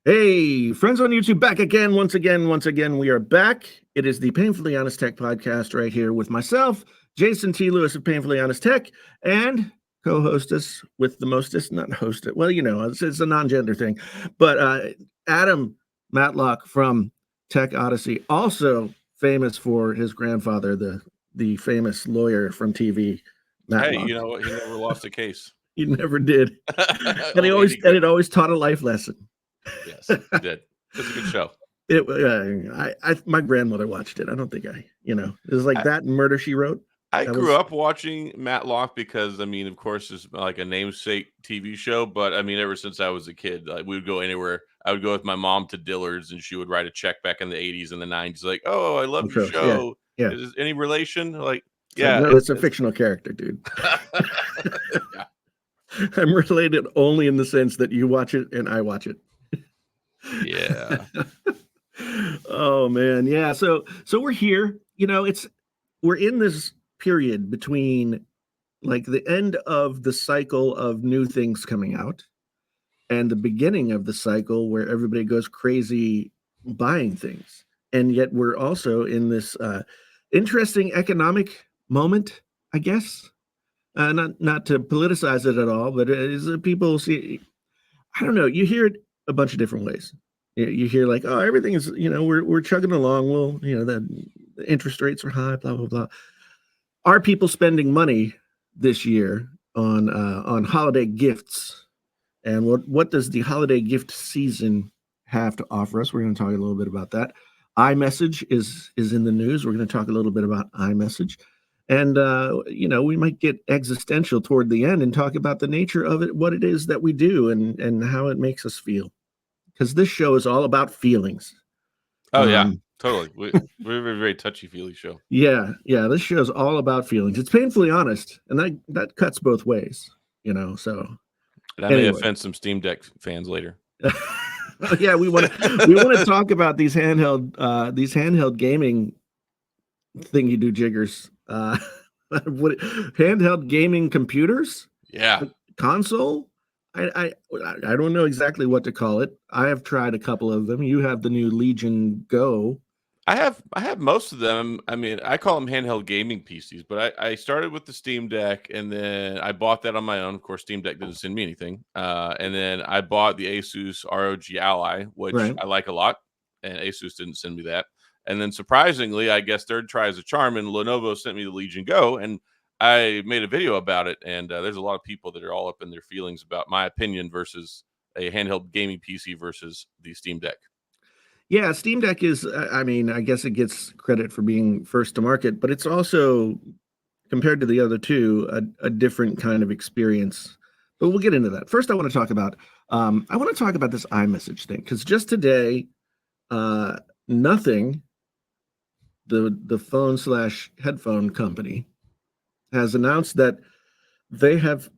Hey, friends on YouTube, back again, once again, we are back. It is the Painfully Honest Tech podcast right here with myself, Jason T. Lewis of Painfully Honest Tech, and co-hostess with the mostest, not hostess, well, it's a non-gender thing, but Adam Matlock from Tech Odyssey, also famous for his grandfather, the famous lawyer from TV, Hey, Matlock. you know what? He never lost a case. He never did. And Only 80 it always taught a life lesson. Yes, he did. It's a good show. My grandmother watched it. I don't think it was like I, that and Murder, She Wrote. I That grew was up watching Matlock because, of course, it's like a namesake TV show. But ever since I was a kid, like, we would go anywhere. I would go with my mom to Dillard's, and she would write a check back in the 80s and the 90s, like, "Oh, I love your shows. Yeah, show. yeah. Is there any relation?" Like, It's like, yeah, no, it's a fictional character, dude. yeah. I'm related only in the sense that you watch it and I watch it. Yeah. Oh man, yeah. So we're here. We're in this period between like the end of the cycle of new things coming out and the beginning of the cycle where everybody goes crazy buying things. And yet we're also in this interesting economic moment, I guess. Not to politicize it at all, but as people see, I don't know, you hear it a bunch of different ways. You hear like, oh, everything is, we're chugging along. Well, the interest rates are high, blah, blah, blah. Are people spending money this year on holiday gifts? And what does the holiday gift season have to offer us? We're going to talk a little bit about that. iMessage is in the news. We're going to talk a little bit about iMessage. And, we might get existential toward the end and talk about the nature of it, what it is that we do and how it makes us feel. Because this show is all about feelings. Oh, yeah, totally. We're a very, very touchy-feely show. Yeah. This show is all about feelings. It's painfully honest, and that cuts both ways, so. And I may offend some Steam Deck fans later. Yeah, we want to talk about these handheld gaming thingy do jiggers. What handheld gaming computers? Yeah, console. I don't know exactly what to call it. I have tried a couple of them. You have the new Legion Go. I have most of them. I call them handheld gaming PCs, but I started with the Steam Deck, and then I bought that on my own. Of course, Steam Deck didn't send me anything. And then I bought the Asus ROG Ally, which I like a lot, and Asus didn't send me that. And then surprisingly, I guess third try is a charm, and Lenovo sent me the Legion Go, and I made a video about it. And there's a lot of people that are all up in their feelings about my opinion versus a handheld gaming PC versus the Steam Deck. Yeah, Steam Deck is, I guess it gets credit for being first to market, but it's also, compared to the other two, a different kind of experience. But we'll get into that. First, I want to talk about this iMessage thing, because just today, Nothing, the phone/headphone company, has announced that they have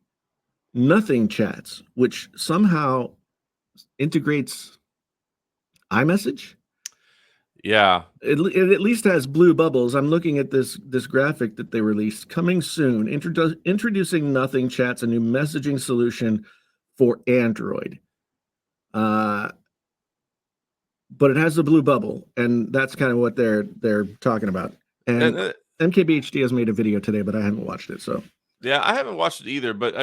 Nothing chats, which somehow integrates iMessage. Yeah, it at least has blue bubbles. I'm looking at this graphic that they released. Coming soon, introducing Nothing chats, a new messaging solution for Android. But it has the blue bubble, and that's kind of what they're talking about. And MKBHD has made a video today, but I haven't watched it. So yeah, I haven't watched it either. But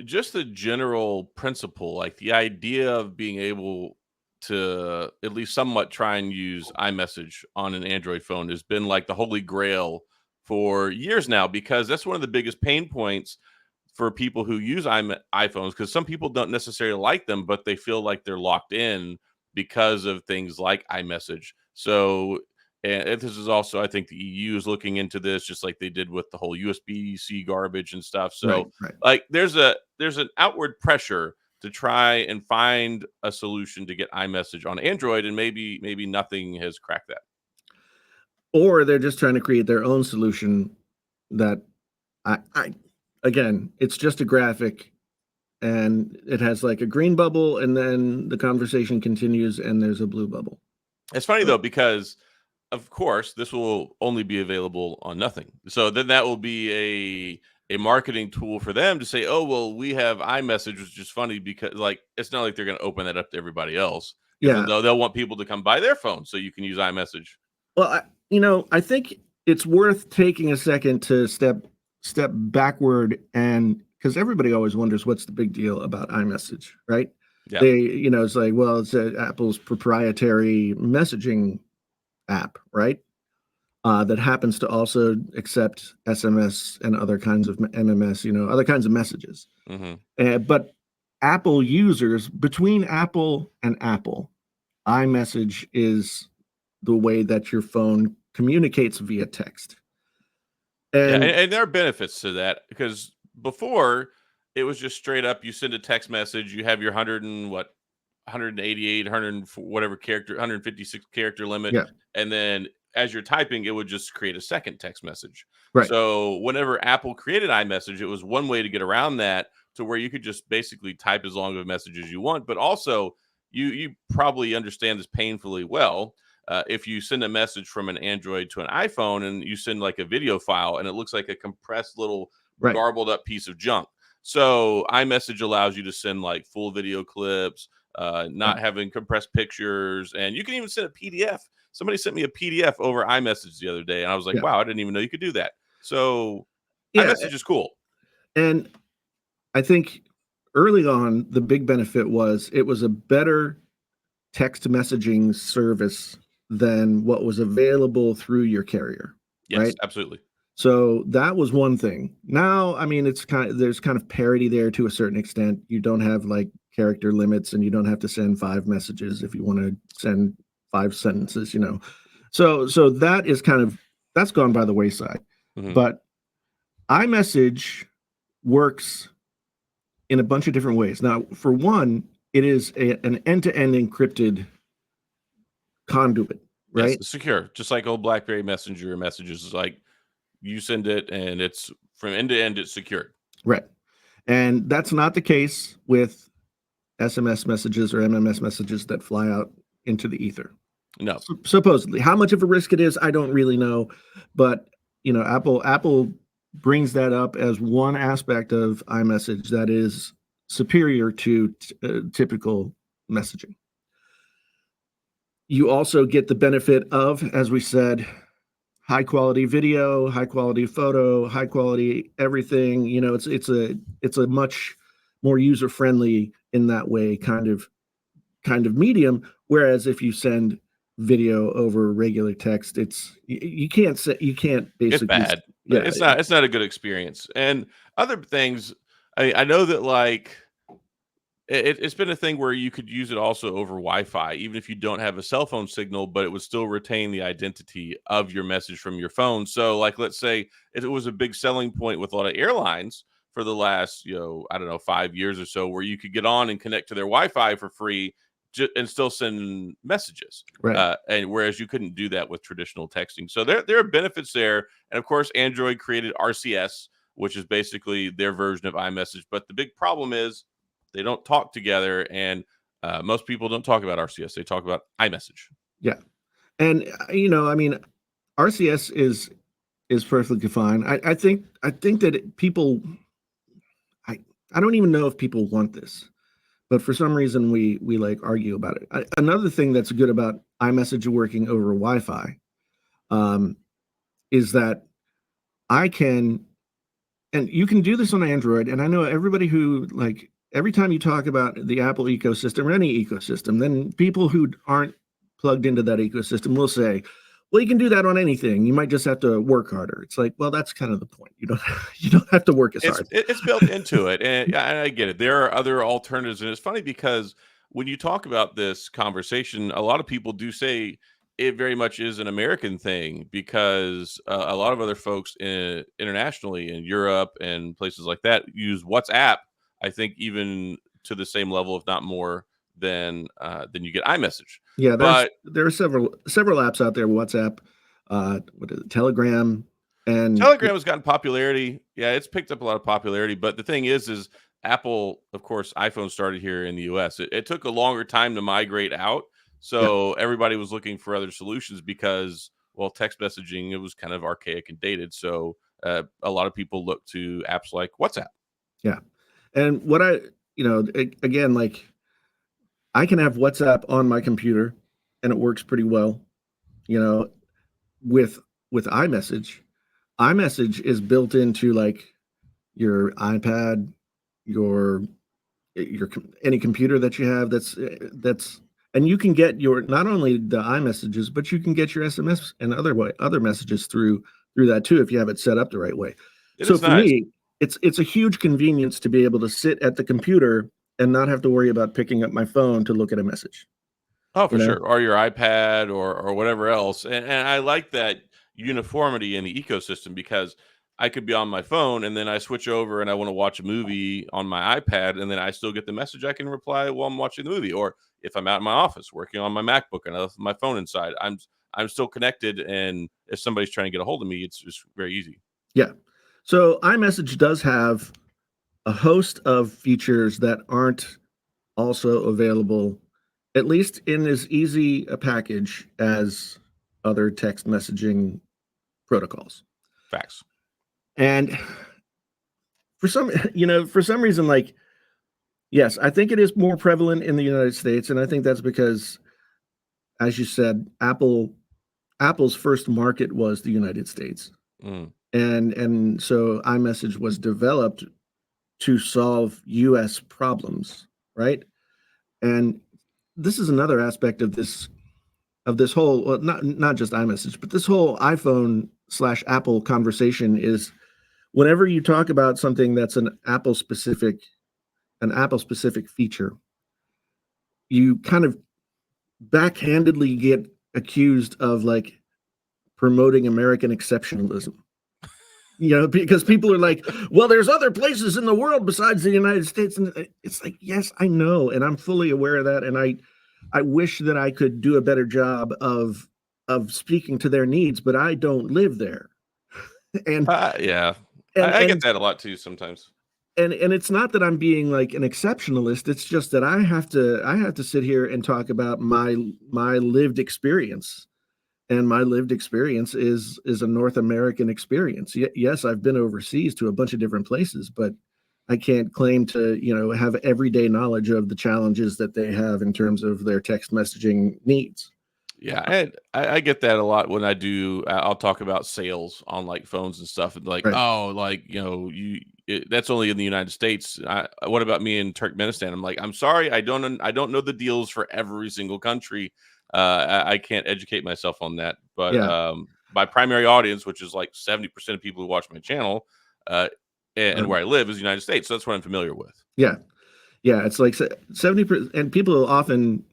just the general principle, like the idea of being able to at least somewhat try and use iMessage on an Android phone has been like the holy grail for years now, because that's one of the biggest pain points for people who use iPhones, because some people don't necessarily like them, but they feel like they're locked in because of things like iMessage. So, and this is also, I think the EU is looking into this, just like they did with the whole USB-C garbage and stuff. So, right. like, there's an outward pressure to try and find a solution to get iMessage on Android, and maybe Nothing has cracked that. Or they're just trying to create their own solution that again, it's just a graphic, and it has like a green bubble, and then the conversation continues, and there's a blue bubble. It's funny though, because of course this will only be available on Nothing. So then that will be a marketing tool for them to say, oh, well, we have iMessage, which is funny because, like, it's not like they're going to open that up to everybody else. even Yeah. though they'll want people to come buy their phone so you can use iMessage. Well, I think it's worth taking a second to step backward, and because everybody always wonders what's the big deal about iMessage, right? Yeah. It's like, well, it's Apple's proprietary messaging app, right? That happens to also accept SMS and other kinds of MMS, other kinds of messages. But Apple users, between Apple and Apple, iMessage is the way that your phone communicates via text. Yeah, And and there are benefits to that because before it was just straight up you send a text message, you have your 188, 100 whatever character, 156 character limit, yeah, and then as you're typing, it would just create a second text message. right. So whenever Apple created iMessage, it was one way to get around that to where you could just basically type as long of a message as you want. But also, you probably understand this painfully well. If you send a message from an Android to an iPhone and you send like a video file and it looks like a compressed little Right. garbled up piece of junk. So iMessage allows you to send like full video clips, not having compressed pictures, and you can even send a PDF. Somebody sent me a PDF over iMessage the other day, and I was like, Yeah. wow, I didn't even know you could do that. So Yeah. iMessage is cool. And I think early on, the big benefit was it was a better text messaging service than what was available through your carrier, Yes, right? absolutely. So that was one thing. Now, I mean, there's kind of parity there to a certain extent. You don't have like character limits, and you don't have to send 5 messages if you want to send 5 sentences. So that is that's gone by the wayside. Mhm. But iMessage works in a bunch of different ways. Now, for one, it is an end-to-end encrypted conduit, Yes, right? it's secure, just like old BlackBerry Messenger messages. Is like you send it, and it's from end to end, it's secured. Right. And that's not the case with SMS messages or MMS messages that fly out into the ether. No, Supposedly, how much of a risk it is, I don't really know, but Apple brings that up as one aspect of iMessage that is superior to typical messaging. You also get the benefit of, as we said, high quality video, high quality photo, high quality everything. It's a much more user friendly in that way kind of medium. Whereas if you send video over regular text, you can't it's basically. bad. Yeah, It's not a good experience. And other things, I know that like it's been a thing where you could use it also over Wi-Fi, even if you don't have a cell phone signal, but it would still retain the identity of your message from your phone. So, like, let's say it was a big selling point with a lot of airlines for the last, I don't know, 5 years or so, where you could get on and connect to their Wi-Fi for free and still send messages. right. And whereas you couldn't do that with traditional texting. So there are benefits there. And of course, Android created RCS, which is basically their version of iMessage. But the big problem is they don't talk together, and most people don't talk about RCS. They talk about iMessage. Yeah, and I mean, RCS is perfectly fine. I think that people, I don't even know if people want this, but for some reason we like argue about it. Another thing that's good about iMessage working over Wi-Fi um, is that I can, and you can do this on Android. And I know everybody who like every time you talk about the Apple ecosystem or any ecosystem, then people who aren't plugged into that ecosystem will say, well, you can do that on anything. You might just have to work harder. It's like, well, that's kind of the point. You don't have to work as hard. It's built into it, and yeah, I get it. There are other alternatives, and it's funny because when you talk about this conversation, a lot of people do say it very much is an American thing because a lot of other folks internationally in Europe and places like that use WhatsApp. I think even to the same level, if not more, than you get iMessage. Yeah, But there are several apps out there, WhatsApp, what is it, Telegram, and Telegram has gotten popularity. Yeah, it's picked up a lot of popularity. But the thing is Apple, of course, iPhone started here in the US. It took a longer time to migrate out. yeah, So everybody was looking for other solutions because, well, text messaging, it was kind of archaic and dated. So a lot of people look to apps like WhatsApp. yeah. And what again, like I can have WhatsApp on my computer and it works pretty well, you know, with iMessage. iMessage is built into like your iPad, your any computer that you have that's and you can get your not only the iMessages, but you can get your SMS and other messages through that too if you have it set up the right way. It So is for nice. me, it's a huge convenience to be able to sit at the computer and not have to worry about picking up my phone to look at a message. Oh, You for know? sure. Or your iPad or whatever else. And I like that uniformity in the ecosystem because I could be on my phone and then I switch over and I want to watch a movie on my iPad and then I still get the message. I can reply while I'm watching the movie. Or if I'm out in my office working on my MacBook and I left my phone inside, I'm still connected. And if somebody's trying to get a hold of me, it's just very easy. Yeah. So iMessage does have a host of features that aren't also available, at least in as easy a package as other text messaging protocols. Facts. And for some, for some reason, like, yes, I think it is more prevalent in the United States. And I think that's because, as you said, Apple's first market was the United States. Mm. And so iMessage was developed to solve US problems, right? And this is another aspect of this whole, well, not just iMessage, but this whole iPhone / Apple conversation is whenever you talk about something that's an Apple specific feature, you kind of backhandedly get accused of like promoting American exceptionalism. Because people are like, well, there's other places in the world besides the United States. And it's like, yes, I know. And I'm fully aware of that. And I wish that I could do a better job of speaking to their needs, but I don't live there. And Yeah. and I get and that a lot too sometimes. and it's not that I'm being like an exceptionalist. It's just that I have to sit here and talk about my lived experience. And my lived experience is a North American experience. Yes, I've been overseas to a bunch of different places, but I can't claim to, have everyday knowledge of the challenges that they have in terms of their text messaging needs. Yeah, and I get that a lot when I do. I'll talk about sales on like phones and stuff, and like, Right. oh, like that's only in the United States. What about me in Turkmenistan? I'm like, I'm sorry, I don't know the deals for every single country. I can't educate myself on that. But Yeah. my primary audience, which is like 70% of people who watch my channel, and Um, where I live is the United States, so that's what I'm familiar with. yeah. Yeah. It's like 70%. And people often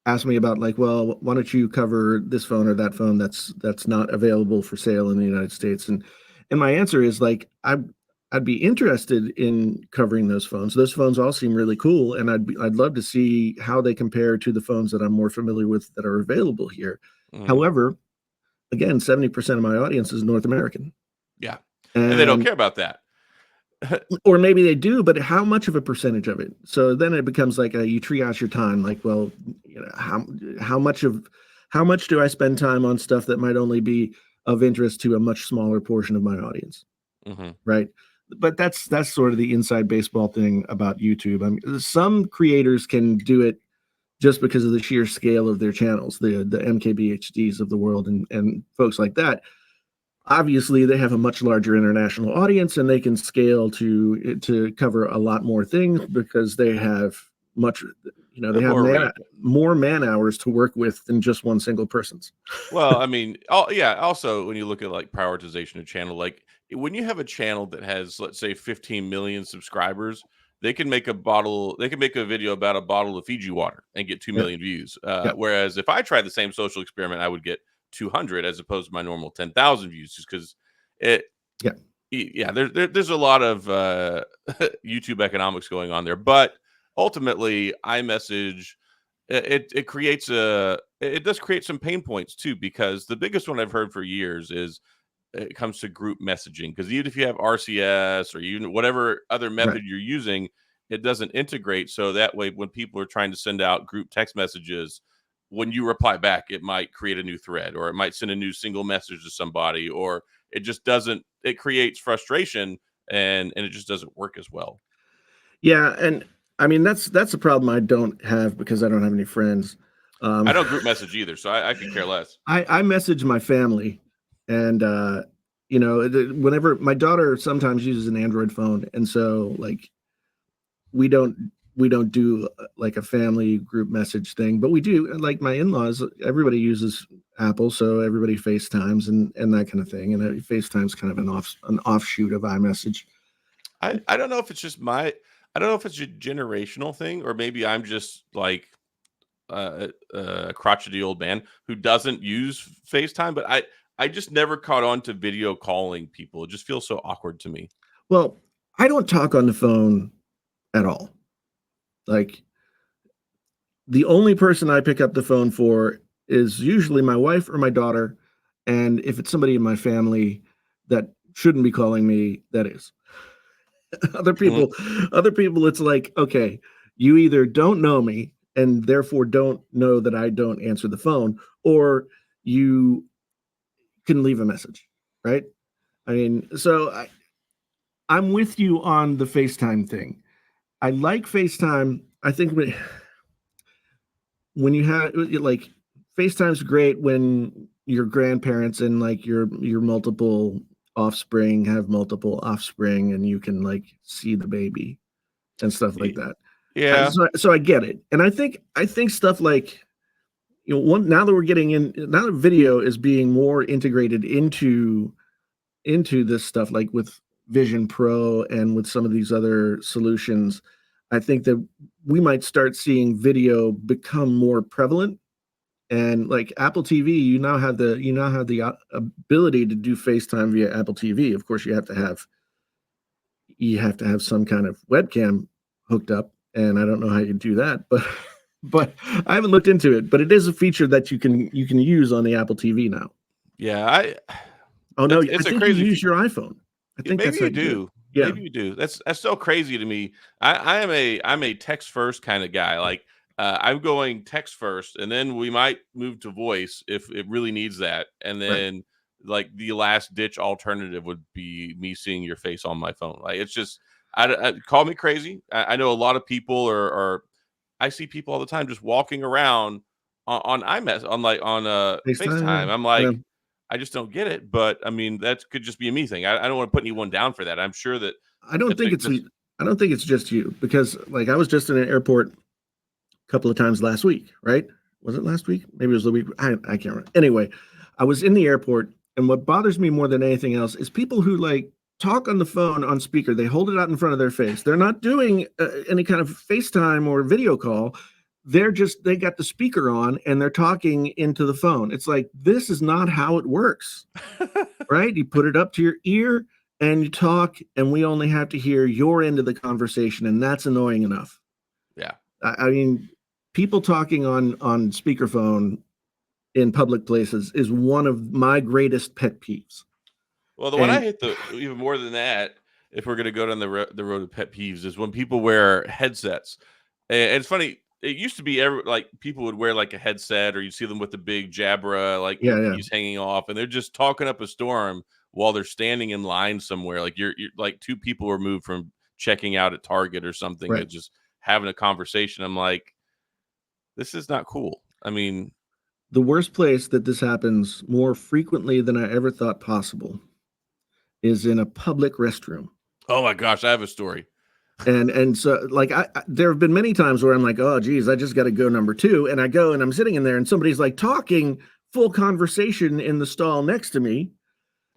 ask me about like, well, why don't you cover this phone or that phone that's not available for sale in the United States? And my answer is like, I'd be interested in covering those phones. Those phones all seem really cool, and I'd love to see how they compare to the phones that I'm more familiar with that are available here. Mhm. However, again, 70% of my audience is North American. Yeah, and they don't And care about that. or maybe they do, but how much of a percentage of it? So then it becomes like you triage your time. Like, well, how much how much do I spend time on stuff that might only be of interest to a much smaller portion of my audience, Hmm. right? But that's sort of the inside baseball thing about YouTube. I mean, some creators can do it just because of the sheer scale of their channels, the MKBHDs of the world and folks like that. Obviously they have a much larger international audience and they can scale to cover a lot more things because they have much They they have have more reach. more man hours to work with than just one single person's. Well, I mean, oh yeah. Also, when you look at like prioritization of channel, like when you have a channel that has, let's say, 15 million subscribers, they can make a bottle. They can make a video about a bottle of Fiji water and get 2 Yeah, million views. yeah, Whereas if I tried the same social experiment, I would get 200 as opposed to my normal 10,000 views, just because it. yeah. Yeah, there's a lot of YouTube economics going on there, but ultimately, iMessage it creates it does create some pain points too, because the biggest one I've heard for years is it comes to group messaging, because even if you have RCS or even whatever other Right. method you're using, it doesn't integrate. So that way, when people are trying to send out group text messages, when you reply back, it might create a new thread, or it might send a new single message to somebody, or it just doesn't. It creates frustration, and it just doesn't work as well. Yeah, and I mean, that's a problem I don't have because I don't have any friends. I don't group message either, so I could care less. I message my family, and you know, whenever my daughter sometimes uses an Android phone, and so like we don't we don't do like a family group message thing, but we do like my in-laws. Everybody uses Apple, so everybody FaceTimes and that kind of thing. And FaceTime's kind of an offshoot of iMessage. I don't know if it's just I don't know if it's a generational thing or maybe I'm just like a crotchety old man who doesn't use FaceTime, but I just never caught on to video calling people. It just feels so awkward to me. Well, I don't talk on the phone at all. Like the only person I pick up the phone for is usually my wife or my daughter, and if it's somebody in my family that shouldn't be calling me, that is. other Mhm. people other people it's like, okay, you either don't know me and therefore don't know that I don't answer the phone, or you can leave a message, right? I mean, so I'm with you on the FaceTime thing. I like FaceTime. I think when you have like FaceTime's great when your grandparents and like your multiple offspring have multiple offspring and you can like see the baby and stuff like Y- that. Yeah. So I get it, and I think stuff like, you know, one now that we're getting in now that video is being more integrated into this stuff, like with Vision Pro and with some of these other solutions, I think that we might start seeing video become more prevalent. And like Apple TV, you now have the ability to do FaceTime via Apple TV. Of course, you have to have some kind of webcam hooked up, and I don't know how you do that, but but I haven't looked into it. But it is a feature that you can use on the Apple TV now. Yeah, I Oh no, it's I it's a think you crazy use your iPhone. I think maybe that's how you you do it. do. Yeah, Maybe you do. That's so crazy to me. I'm a text first kind of guy. Like I'm going text first, and then we might move to voice if it really needs that, and right. then like the last ditch alternative would be me seeing your face on my phone. Like it's just call me crazy. I know a lot of people are. I see people all the time just walking around on iMess on FaceTime, FaceTime. I'm yeah. like, I just don't get it. But I mean, that could just be a me thing. I don't want to put anyone down for that. I'm sure that I don't that's think it's that's I don't think it's just you, because like I was just in an airport a couple of times last week, right? Was it last week? Maybe it was the week. I can't remember. Anyway, I was in the airport, and what bothers me more than anything else is people who like talk on the phone on speaker. They hold it out in front of their face. They're not doing any kind of FaceTime or video call. They got the speaker on and they're talking into the phone. It's like, this is not how it works, right? You put it up to your ear and you talk, and we only have to hear your end of the conversation, and that's annoying enough. yeah. I mean, people talking on speakerphone in public places is one of my greatest pet peeves. Well, the one I And hate the even more than that, if we're gonna go down the road of pet peeves, is when people wear headsets. And it's funny. It used to be like people would wear like a headset, or you see them with the big Jabra like yeah, yeah, earpiece hanging off, and they're just talking up a storm while they're standing in line somewhere. Like you're like two people removed from checking out at Target or something, right. and just having a conversation. I'm like, this is not cool. I mean, The worst place that this happens more frequently than I ever thought possible is in a public restroom. oh my gosh, I have a story. And so like there have been many times where I'm like, oh geez, I just got to go number two, and I go and I'm sitting in there, and somebody's like talking full conversation in the stall next to me,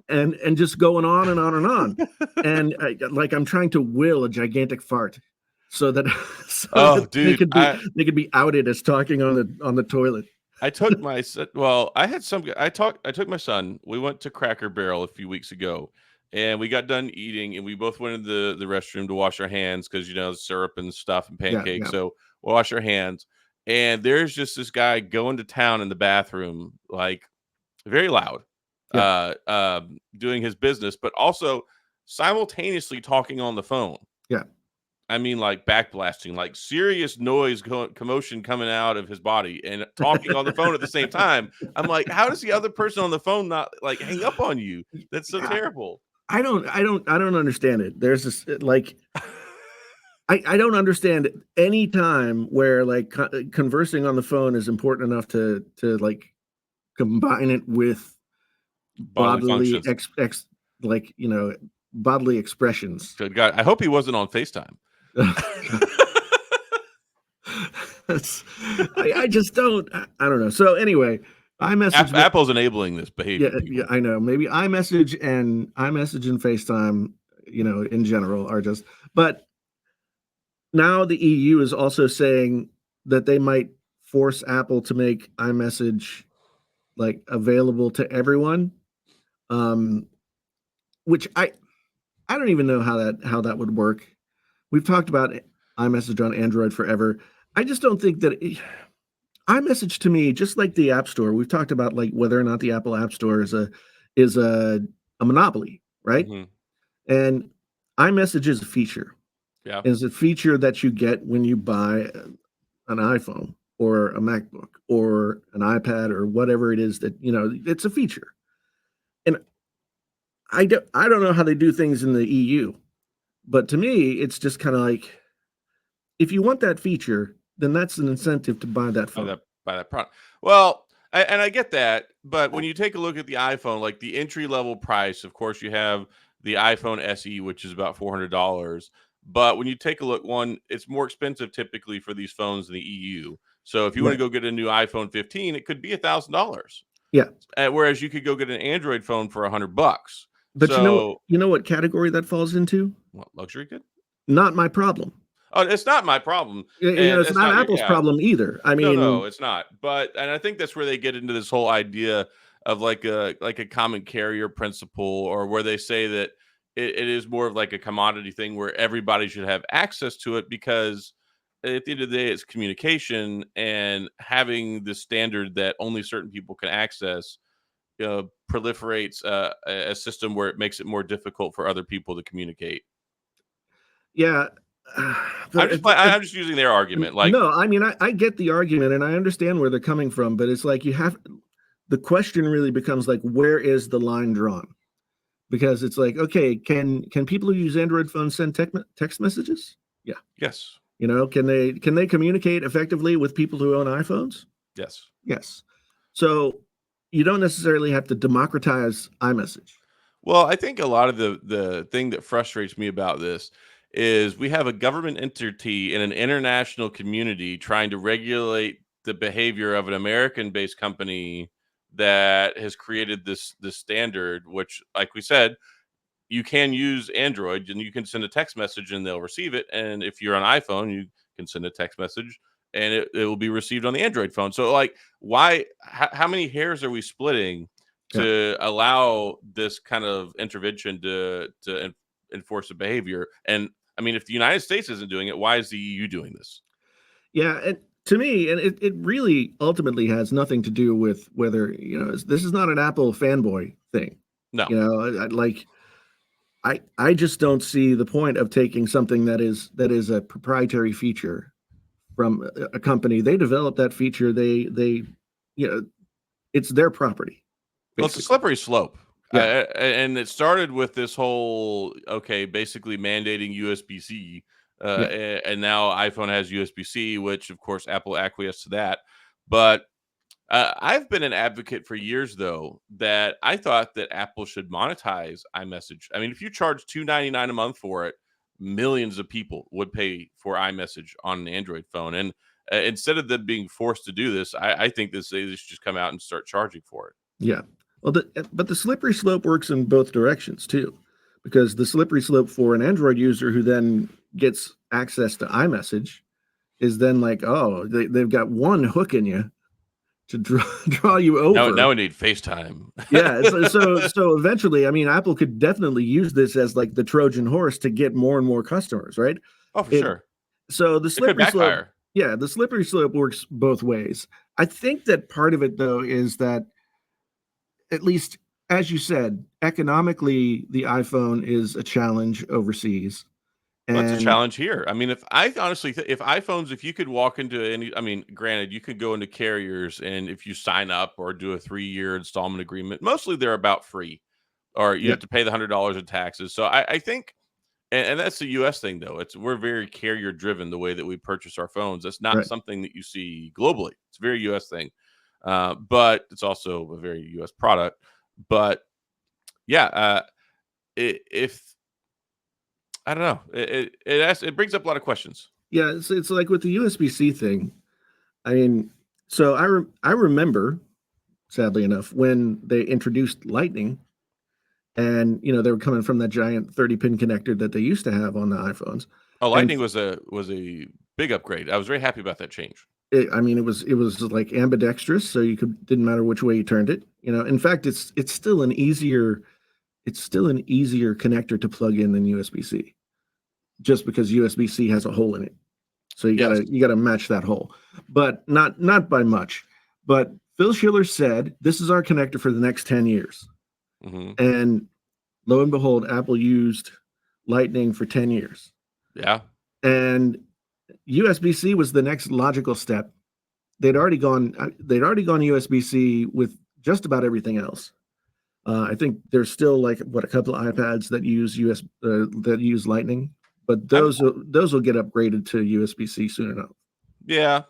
and just going on and on and on, and like I'm trying to will a gigantic fart so that so Oh, that they dude, could be they could be outed as talking on the toilet. I took my well, I had some I took my son. We went to Cracker Barrel a few weeks ago, and we got done eating, and we both went into the restroom to wash our hands because you know syrup and stuff and Yeah, pancakes. yeah, So we'll wash our hands, and there's just this guy going to town in the bathroom, like very loud, yeah. doing his business, but also simultaneously talking on the phone. Yeah. I mean, like backblasting, like serious noise, commotion coming out of his body, and talking on the phone at the same time. I'm like, how does the other person on the phone not like hang up on you? That's so I, terrible. I don't understand it. There's this like I don't understand any time where like conversing on the phone is important enough to like combine it with Bodily bodily functions. like bodily expressions. Good God. I hope he wasn't on FaceTime. That's, I just don't. I don't know. So anyway, iMessage. Apple's enabling this Yeah, behavior, yeah, people. I know. Maybe iMessage and FaceTime, in general are just. But now the EU is also saying that they might force Apple to make iMessage like available to everyone, um, which I don't even know how that would work. We've talked about iMessage on Android forever. I just don't think that iMessage to me, just like the App Store, we've talked about like whether or not the Apple App Store is a monopoly, right? Hmm. And iMessage is a feature. Yeah. Is a feature that you get when you buy an iPhone or a MacBook or an iPad or whatever it is that it's a feature. And I don't know how they do things in the EU, but to me, it's just kind of like if you want that feature, then that's an incentive to buy that By phone. that product. Well, and I get that, but when you take a look at the iPhone, like the entry level price, of course, you have the iPhone SE, which is about $400. But when you take a look, one, it's more expensive typically for these phones in the EU. So if you want to Right. go get a new iPhone 15, it could be $1,000. Yeah. Whereas you could go get an Android phone for $100. But So you know what category that falls into? what, luxury good? Not my problem. Oh, it's not my problem, You know, and it's it's not not your Apple's yeah. problem either. I No, mean, it's not. But and I think that's where they get into this whole idea of like a common carrier principle, or where they say that it is more of like a commodity thing where everybody should have access to it because at the end of the day, it's communication, and having the standard that only certain people can access proliferates a system where it makes it more difficult for other people to communicate. yeah, I'm but just I'm just using their argument. Like, no, I mean, I get the argument and I understand where they're coming from, but it's like the question really becomes like, where is the line drawn? Because it's like, okay, can people who use Android phones send text messages? Yeah. yes, Can they communicate effectively with people who own iPhones? yes. Yes. So you don't necessarily have to democratize iMessage. Well, I think a lot of the thing that frustrates me about this is we have a government entity in an international community trying to regulate the behavior of an American-based company that has created this standard, which, like we said, you can use Android and you can send a text message and they'll receive it. And if you're on iPhone, you can send a text message and it will be received on the Android phone. So, like, why, how many hairs are we splitting Yeah. to allow this kind of intervention to enforce the behavior? And I mean, if the United States isn't doing it, why is the EU doing this? Yeah. And to me, and it really ultimately has nothing to do with whether, this is not an Apple fanboy thing. No. I just don't see the point of taking something that is a proprietary feature from a company. They developed that feature. They you know it's their property, Well, it's a basically. slippery slope. Yeah. And it started with this whole, okay, basically mandating USB-C. Yeah. And now iPhone has USB-C, which of course Apple acquiesced to that. But I've been an advocate for years, though, that I thought that Apple should monetize iMessage. I mean, if you charge $2.99 a month for it, millions of people would pay for iMessage on an Android phone. And instead of them being forced to do this, I think they should just come out and start charging for it. Yeah. Well, but the slippery slope works in both directions too, because the slippery slope for an Android user who then gets access to iMessage is then like, oh, they've got one hook in you to draw draw you Now over. we need FaceTime. Yeah. So eventually, I mean, Apple could definitely use this as like the Trojan horse to get more and more customers, right? Oh, for It sure. so the It could slippery slope, backfire. yeah, the slippery slope works both ways. I think that part of it though is that at least as you said, economically the iPhone is a challenge overseas. Well, it's a And challenge here. I mean, if I honestly, if iPhones, if you could walk into any, I mean, granted, you could go into carriers and if you sign up or do a 3-year installment agreement, mostly they're about free, or you yeah, have to pay the $100 in taxes. So I think And that's the US thing though. We're very carrier driven the way that we purchase our phones. That's not Right. something that you see globally. It's a very US thing. But it's also a very US product. But yeah, if I don't know, it brings up a lot of questions. Yeah, it's like with the USB-C thing. I mean, so I remember, sadly enough, when they introduced Lightning, and they were coming from that giant 30-pin connector that they used to have on the iPhones, Oh, and Lightning was a big upgrade. I was very happy about that change. I mean, it was like ambidextrous, so didn't matter which way you turned it. In fact, it's still an easier connector to plug in than USB-C, just because USB-C has a hole in it. So you Yes. gotta match that hole, but not by much. But Phil Schiller said this is our connector for the next 10 years, Hmm. and lo and behold, Apple used Lightning for 10 years, Yeah. and USB-C was the next logical step. They'd already gone USB-C with just about everything else. I think there's still like a couple of iPads that use Lightning, but I'm those will get upgraded to USB-C soon enough. yeah.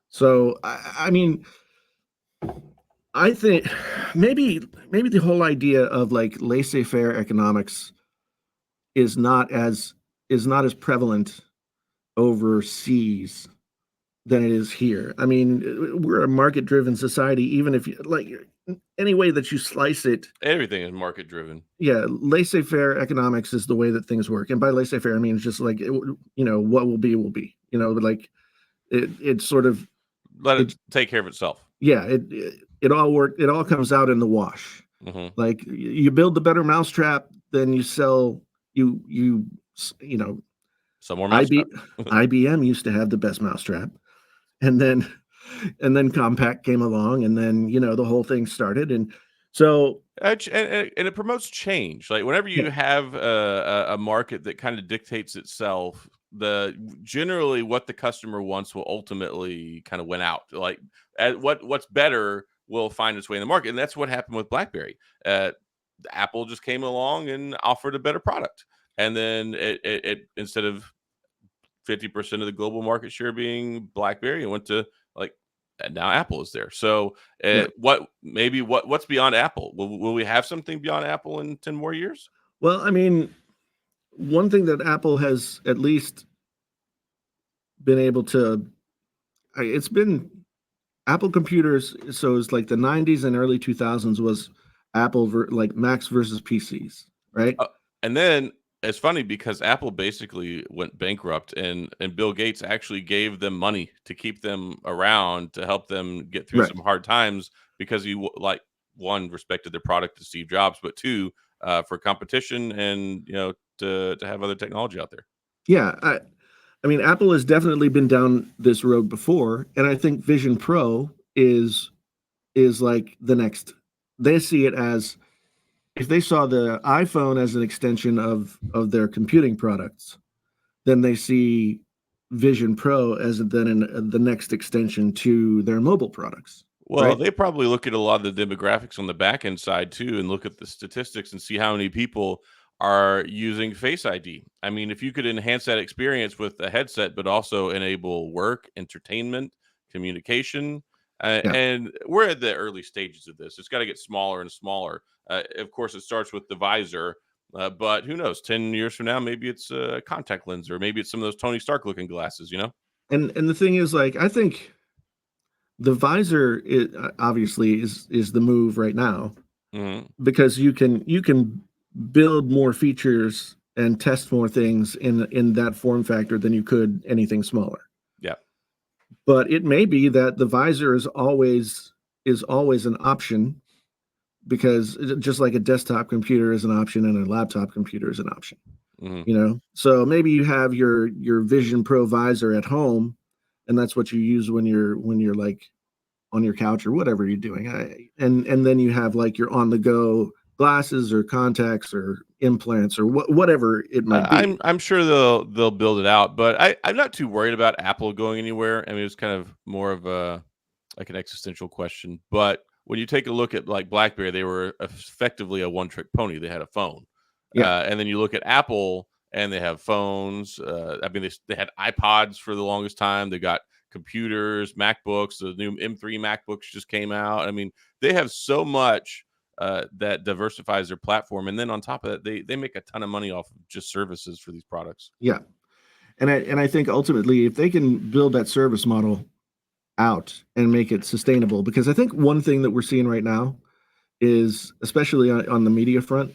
So I mean, I think maybe the whole idea of like laissez-faire economics is not as prevalent overseas than it is here. I mean, we're a market-driven society, even if you like any way that you slice it. Everything is market driven. Yeah, laissez-faire economics is the way that things work. And by laissez-faire, I mean it's just like what will be will be. Like it sort of Let it it take care of itself. yeah, it all comes out in the wash. Hmm. Like you build the better mousetrap, then you sell you know Some more mousetrap. IB, IBM used to have the best mousetrap, and then Compaq came along, and then the whole thing started, and so And it promotes change. Like whenever yeah, you have a market that kind of dictates itself, the generally what the customer wants will ultimately kind of win out. Like what's better will find its way in the market, and that's what happened with BlackBerry. Apple just came along and offered a better product, and then it instead of 50% of the global market share being BlackBerry, it went to like and now Apple is there. So yeah. what's beyond Apple? Will we have something beyond Apple in 10 more years? Well, I mean, one thing that Apple has at least been able to, it's been Apple computers. So it's like the 90s and early 2000s was like Macs versus PCs, right? Uh, and then it's funny because Apple basically went bankrupt, and Bill Gates actually gave them money to keep them around to help them get through Right. some hard times because like one respected their product to Steve Jobs, but two for competition and to have other technology out there. Yeah. I mean, Apple has definitely been down this road before, and I think Vision Pro is like the next. They see it as, if they saw the iPhone as an extension of their computing products, then they see Vision Pro as the next extension to their mobile products, Well, right? they probably look at a lot of the demographics on the back end side too, and look at the statistics and see how many people are using Face ID. I mean, if you could enhance that experience with a headset, but also enable work, entertainment, communication, Yeah. and we're at the early stages of this. It's got to get smaller and smaller. Of course, it starts with the visor, but who knows? 10 years from now, maybe it's a contact lens, or maybe it's some of those Tony Stark looking glasses. And the thing is, like, I think the visor obviously is the move right now, Hmm. because you can build more features and test more things in that form factor than you could anything smaller. Yeah. But it may be that the visor is always an option, because just like a desktop computer is an option and a laptop computer is an option. Hmm. So maybe you have your Vision Pro visor at home, and that's what you use when you're like on your couch or whatever you're doing. And then you have like your on the go glasses or contacts or implants or whatever it might I'm be. I'm sure they'll build it out, but I'm not too worried about Apple going anywhere. I mean, it's kind of more of a like an existential question. But when you take a look at like BlackBerry, they were effectively a one trick pony. They had a phone. Yeah. And then you look at Apple, and they have phones. I mean, they had iPods for the longest time. They got computers, MacBooks. The new M3 MacBooks just came out. I mean, they have so much that diversifies their platform, and then on top of that, they make a ton of money off of just services for these products. Yeah. And I think ultimately, if they can build that service model out and make it sustainable, because I think one thing that we're seeing right now is, especially on the media front,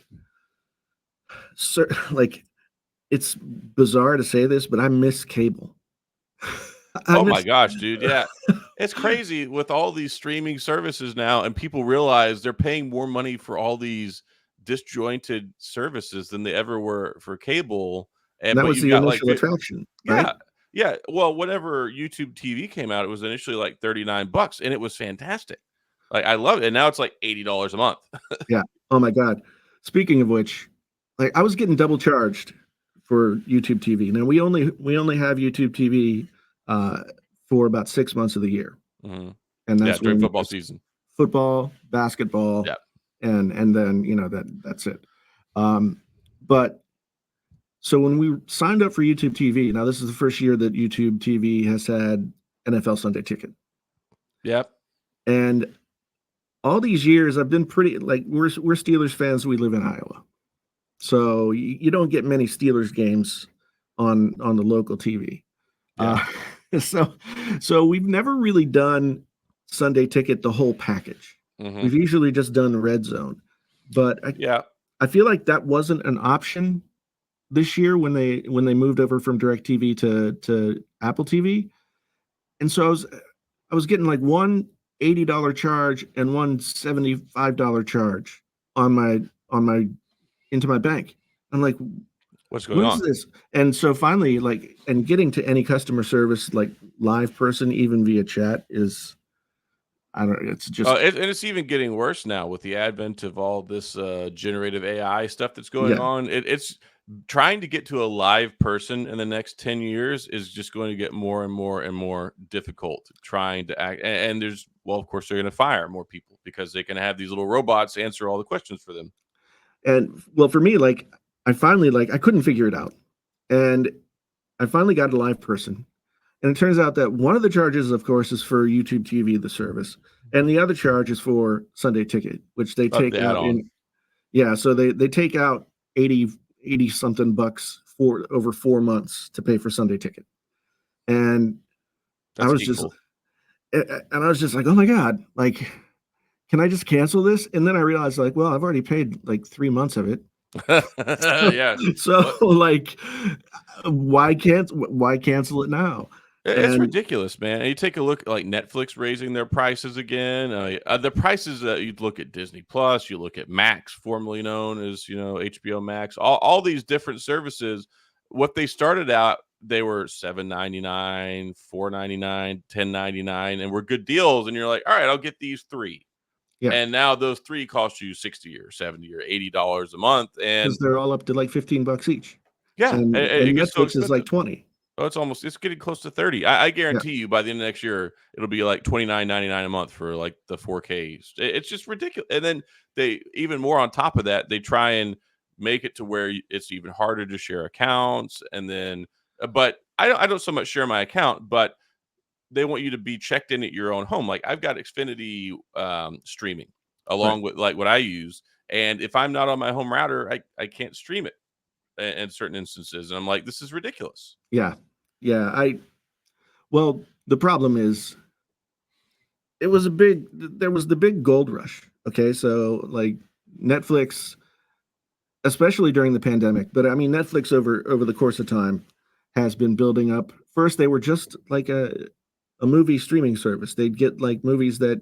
like, it's bizarre to say this, but I miss cable. I Oh my miss gosh, dude. Yeah. It's crazy with all these streaming services now, and people realize they're paying more money for all these disjointed services than they ever were for cable. And that but was you've the got like initial attraction, right? yeah. Yeah. Well, whenever YouTube TV came out, it was initially like $39 and it was fantastic. Like I love it. And now it's like $80 a month. Yeah. Oh my God. Speaking of which, like, I was getting double charged for YouTube TV. Now we only have YouTube TV uh, for about 6 months of the year, Mhm. and Yeah, that's during when football it's season. football, basketball, Yeah. and then that's it. But so when we signed up for YouTube TV, now this is the first year that YouTube TV has had NFL Sunday Ticket, Yeah. and all these years I've been pretty, like, we're Steelers fans. We live in Iowa, so you don't get many Steelers games on the local TV. Yeah. Uh, so so we've never really done Sunday Ticket, the whole package. Hmm. We've usually just done Red Zone, but Yeah. I feel like that wasn't an option this year when they moved over from DirecTV to Apple TV. And so I was getting like one $80 charge and one $75 charge on my into my bank. I'm like, What's going what is on? this? And so finally, like, and getting to any customer service, like, live person, even via chat, is, I don't, it's just, And it's even getting worse now with the advent of all this generative AI stuff that's going yeah. on. It's trying to get to a live person in the next 10 years is just going to get more and more and more difficult trying to act. And there's, well, of course, they're going to fire more people because they can have these little robots answer all the questions for them. And well, for me, like, I finally, like, I couldn't figure it out. And I finally got a live person. And it turns out that one of the charges, of course, is for YouTube TV, the service, and the other charge is for Sunday Ticket, which they Up take the out add-on. in, yeah. So they take out 80 something bucks for over 4 months to pay for Sunday Ticket. And I That's was just, hateful. and I was just like, oh my God, like, can I just cancel this? And then I realized, like, well, I've already paid like 3 months of it. So, Yeah. so like, why cancel it now? It's And ridiculous, man. And you take a look at like Netflix raising their prices again. The prices that you'd look at Disney Plus, you look at Max, formerly known as HBO Max. All these different services. What they started out, they were $7.99, $4.99, $10.99, and were good deals. And you're like, all right, I'll get these three. yeah, And now those three cost you 60 or 70 or $80 a month. because And they're all up to like $15 each, yeah, it and gets so Netflix is like expensive. 20. Oh, it's getting close to 30. I Yeah, guarantee you by the end of next year, it'll be like 29.99 a month for like the 4Ks. It's just ridiculous. And then they even more on top of that, they try and make it to where it's even harder to share accounts. And then, but I don't so much share my account, but they want you to be checked in at your own home. Like I've got Xfinity streaming right. along with like what I use. And if I'm not on my home router, I can't stream it in certain instances. And I'm like, this is ridiculous. Yeah, yeah. Well, the problem is, there was the big gold rush. Okay, so like Netflix, especially during the pandemic, but I mean Netflix over the course of time has been building up. First, they were just like a movie streaming service. They'd get like movies that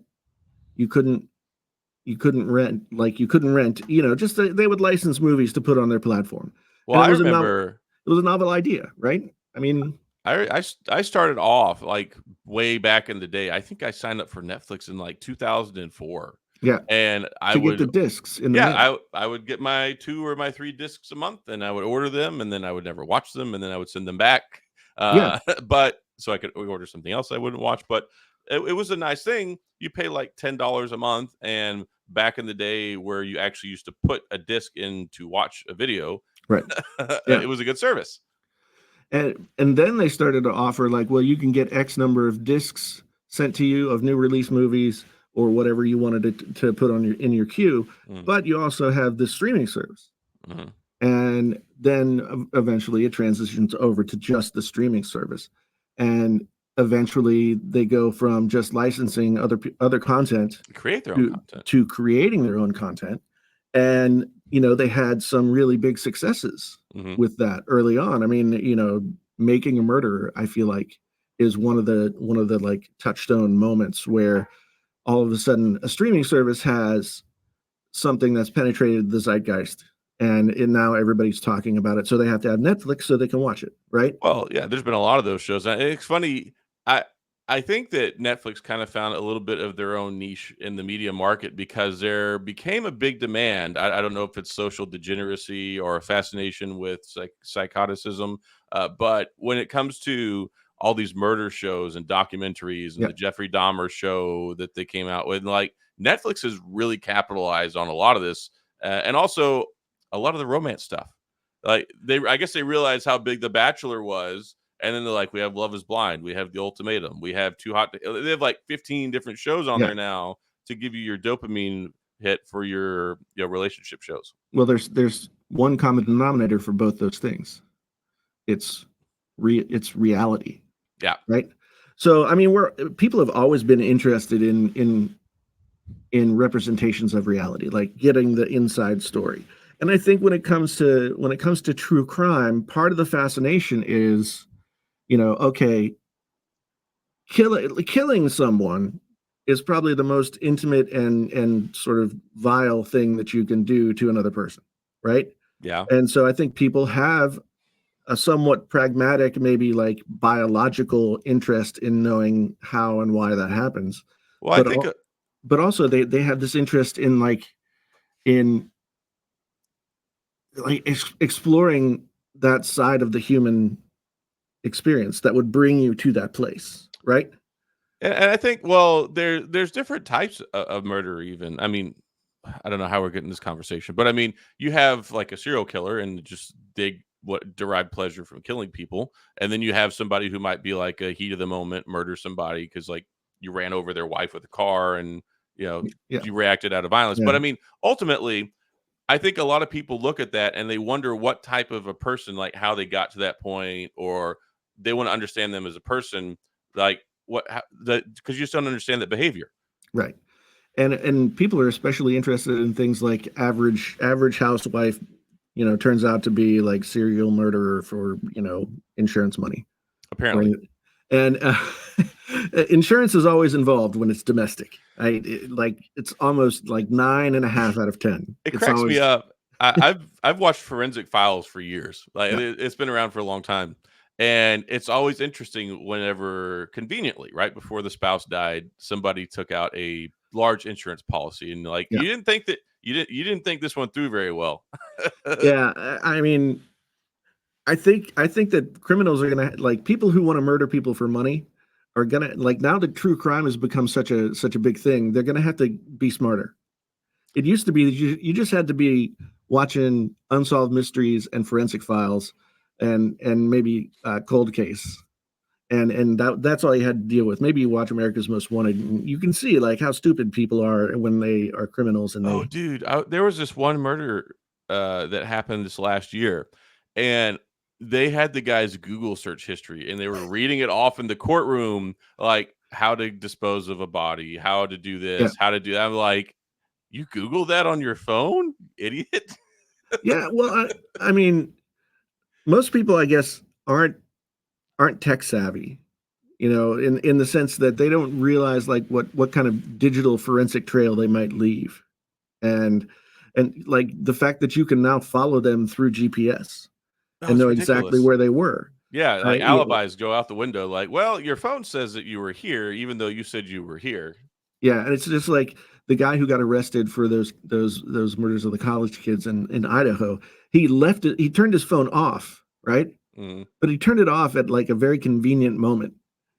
you couldn't you couldn't rent, just they would license movies to put on their platform. Well, And I remember it was a novel idea, right? I mean, I started off like way back in the day. I think I signed up for Netflix in like 2004, yeah, and I to get the would discs in the yeah, mail. I would get my 2 or my 3 discs a month, and I would order them, and then I would never watch them, and then I would send them back. Yeah, But so I could order something else I wouldn't watch. But it was a nice thing. You pay like $10 a month, and back in the day where you actually used to put a disc in to watch a video, Right. Yeah. it was a good service. And then they started to offer like, well, you can get X number of discs sent to you of new release movies or whatever you wanted to put on your queue, but you also have the streaming service. And then eventually it transitions over to just the streaming service. And eventually they go from just licensing other content Create their own content to creating their own content. And they had some really big successes with that early on. I mean, Making a Murderer, I feel like, is one of the like touchstone moments where all of a sudden a streaming service has something that's penetrated the zeitgeist, and now everybody's talking about it. So they have to have Netflix so they can watch it, right? Well, yeah, there's been a lot of those shows. It's funny. I think that Netflix kind of found a little bit of their own niche in the media market because there became a big demand. I don't know if it's social degeneracy or a fascination with psychoticism, but when it comes to all these murder shows and documentaries and the Jeffrey Dahmer show that they came out with, like Netflix has really capitalized on a lot of this, and also a lot of the romance stuff. Like I guess they realized how big The Bachelor was. And then they're like, we have Love is Blind. We have The Ultimatum. We have Too Hot. They have like 15 different shows on there now to give you your dopamine hit for your relationship shows. Well, there's one common denominator for both those things. It's reality. Yeah. Right. So, I mean, people have always been interested in representations of reality, like getting the inside story. And I think when it comes to true crime, part of the fascination is, okay, killing someone is probably the most intimate and sort of vile thing that you can do to another person, right? Yeah. And so I think people have a somewhat pragmatic, maybe like biological interest in knowing how and why that happens. Well, but also they have this interest in exploring that side of the human experience that would bring you to that place, right? And I think, well, there's different types of murder. Even, I mean, I don't know how we're getting this conversation, but I mean, you have like a serial killer and just derive pleasure from killing people, and then you have somebody who might be like a heat of the moment murder somebody because like you ran over their wife with a car and you reacted out of violence. But I mean, ultimately, I think a lot of people look at that and they wonder what type of a person, like how they got to that point, or they want to understand them as a person, like because you just don't understand that behavior. Right. And people are especially interested in things like average housewife, turns out to be like serial murderer for, insurance money. Apparently. And insurance is always involved when it's domestic. It's almost like 9.5 out of 10. It cracks me up. I've watched Forensic Files for years. Like it's been around for a long time. And it's always interesting whenever conveniently, right before the spouse died, somebody took out a large insurance policy and like you didn't think this went through very well. Yeah, I mean, I think that criminals are gonna, like, people who want to murder people for money are gonna, like, now that true crime has become such a big thing, they're gonna have to be smarter. It used to be that you just had to be watching Unsolved Mysteries and Forensic Files and maybe Cold Case. And that's all you had to deal with. Maybe you watch America's Most Wanted, and you can see like how stupid people are when they are criminals. And dude, there was this one murder that happened this last year, and they had the guy's Google search history, and they were reading it off in the courtroom, like how to dispose of a body, how to do this, how to do that. I'm like, you Google that on your phone, idiot? Yeah, well, I mean, most people, I guess, aren't tech savvy, in the sense that they don't realize like what kind of digital forensic trail they might leave, and like the fact that you can now follow them through GPS and know exactly where they were. Yeah, like alibis go out the window. Like, well, your phone says that you were here, even though you said you were here. Yeah, and it's just like the guy who got arrested for those murders of the college kids in Idaho. He left it. He turned his phone off, right? Mm-hmm. But he turned it off at like a very convenient moment.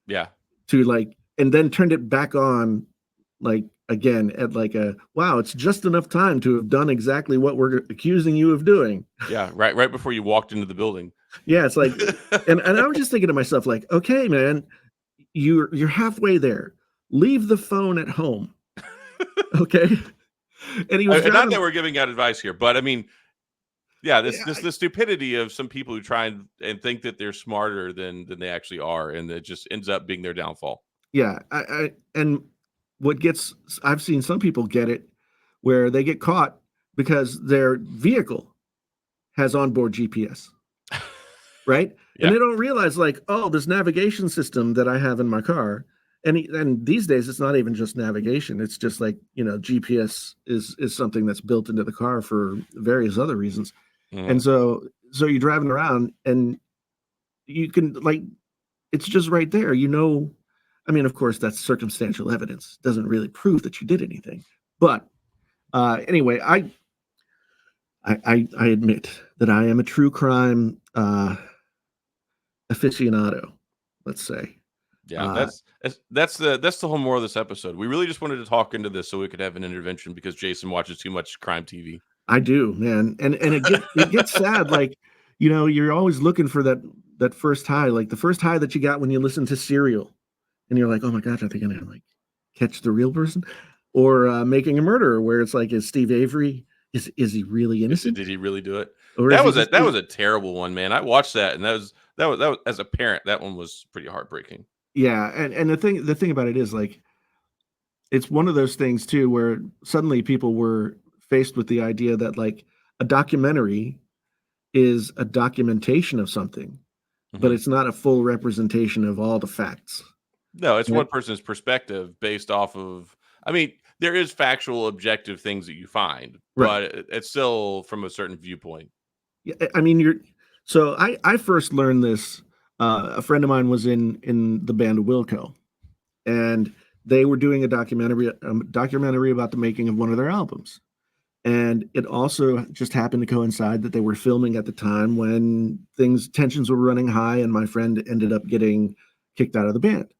Yeah. To like, and then turned it back on like again at like a wow, it's just enough time to have done exactly what we're accusing you of doing. Yeah, right before you walked into the building. Yeah, it's like, and I was just thinking to myself, like, okay, man, you're halfway there. Leave the phone at home, okay? And he was Not that driving. we're giving out advice here, but I mean, yeah, Yeah, this the stupidity of some people who try and think that they're smarter than they actually are, and it just ends up being their downfall. yeah, and what gets I've seen some people get it where they get caught because their vehicle has onboard GPS, right? And Yeah. they don't realize like, oh, this navigation system that I have in my car, and these days it's not even just navigation. It's just like, GPS is something that's built into the car for various other reasons. And Mhm. so you're driving around and you can like it's just right there. I mean, of course, that's circumstantial evidence. Doesn't really prove that you did anything. But anyway, I admit that I am a true crime aficionado, let's say. Yeah, Uh, that's the whole moral of this episode. We really just wanted to talk into this so we could have an intervention because Jason watches too much crime TV. I do, man, and it gets sad. Like, you're always looking for that first high, like the first high that you got when you listen to Serial, and you're like, oh my gosh, I think I'm gonna like catch the real person, or Making a Murderer, where it's like, is Steve Avery is he really innocent, Did he really do it? or is he just That was a terrible one, man. I watched that, and that was as a parent, that one was pretty heartbreaking. yeah, and the thing about it is like it's one of those things too where suddenly people were faced with the idea that like a documentary is a documentation of something, but Mhm. it's not a full representation of all the facts. No, it's Right. one person's perspective based off of I mean, there is factual, objective things that you find, Right. but it's still from a certain viewpoint. Yeah, I mean, so I first learned this. A friend of mine was in the band Wilco, and they were doing a documentary about the making of one of their albums. And it also just happened to coincide that they were filming at the time when tensions were running high, and my friend ended up getting kicked out of the band.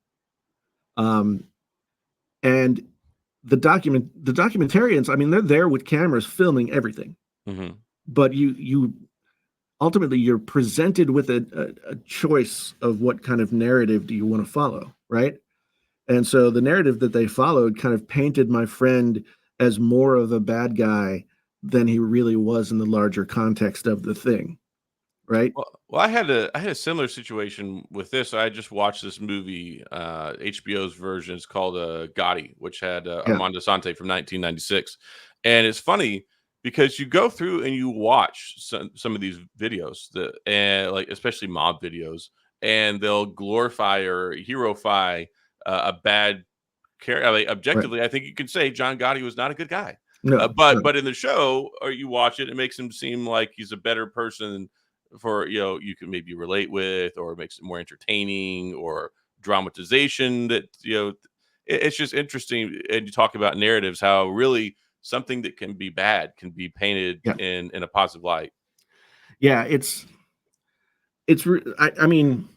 Um, and the documentarians, I mean, they're there with cameras filming everything, Mhm. but you ultimately you're presented with a choice of what kind of narrative do you want to follow, right? And so the narrative that they followed kind of painted my friend as more of a bad guy than he really was in the larger context of the thing, right? Well, I had a similar situation with this. I just watched this movie, HBO's version. It's called Gotti, which had Yeah, Armando Sante from 1996. And it's funny because you go through and you watch some of these videos, and like especially mob videos, and they'll glorify or heroify a bad character. Like, right. objectively, I think you can say John Gotti was not a good guy. No, no, But in the show, or you watch it, it makes him seem like he's a better person for you can maybe relate with, or makes it more entertaining, or dramatization that it's just interesting. And you talk about narratives, how really something that can be bad can be painted yeah, in a positive light. yeah. I mean,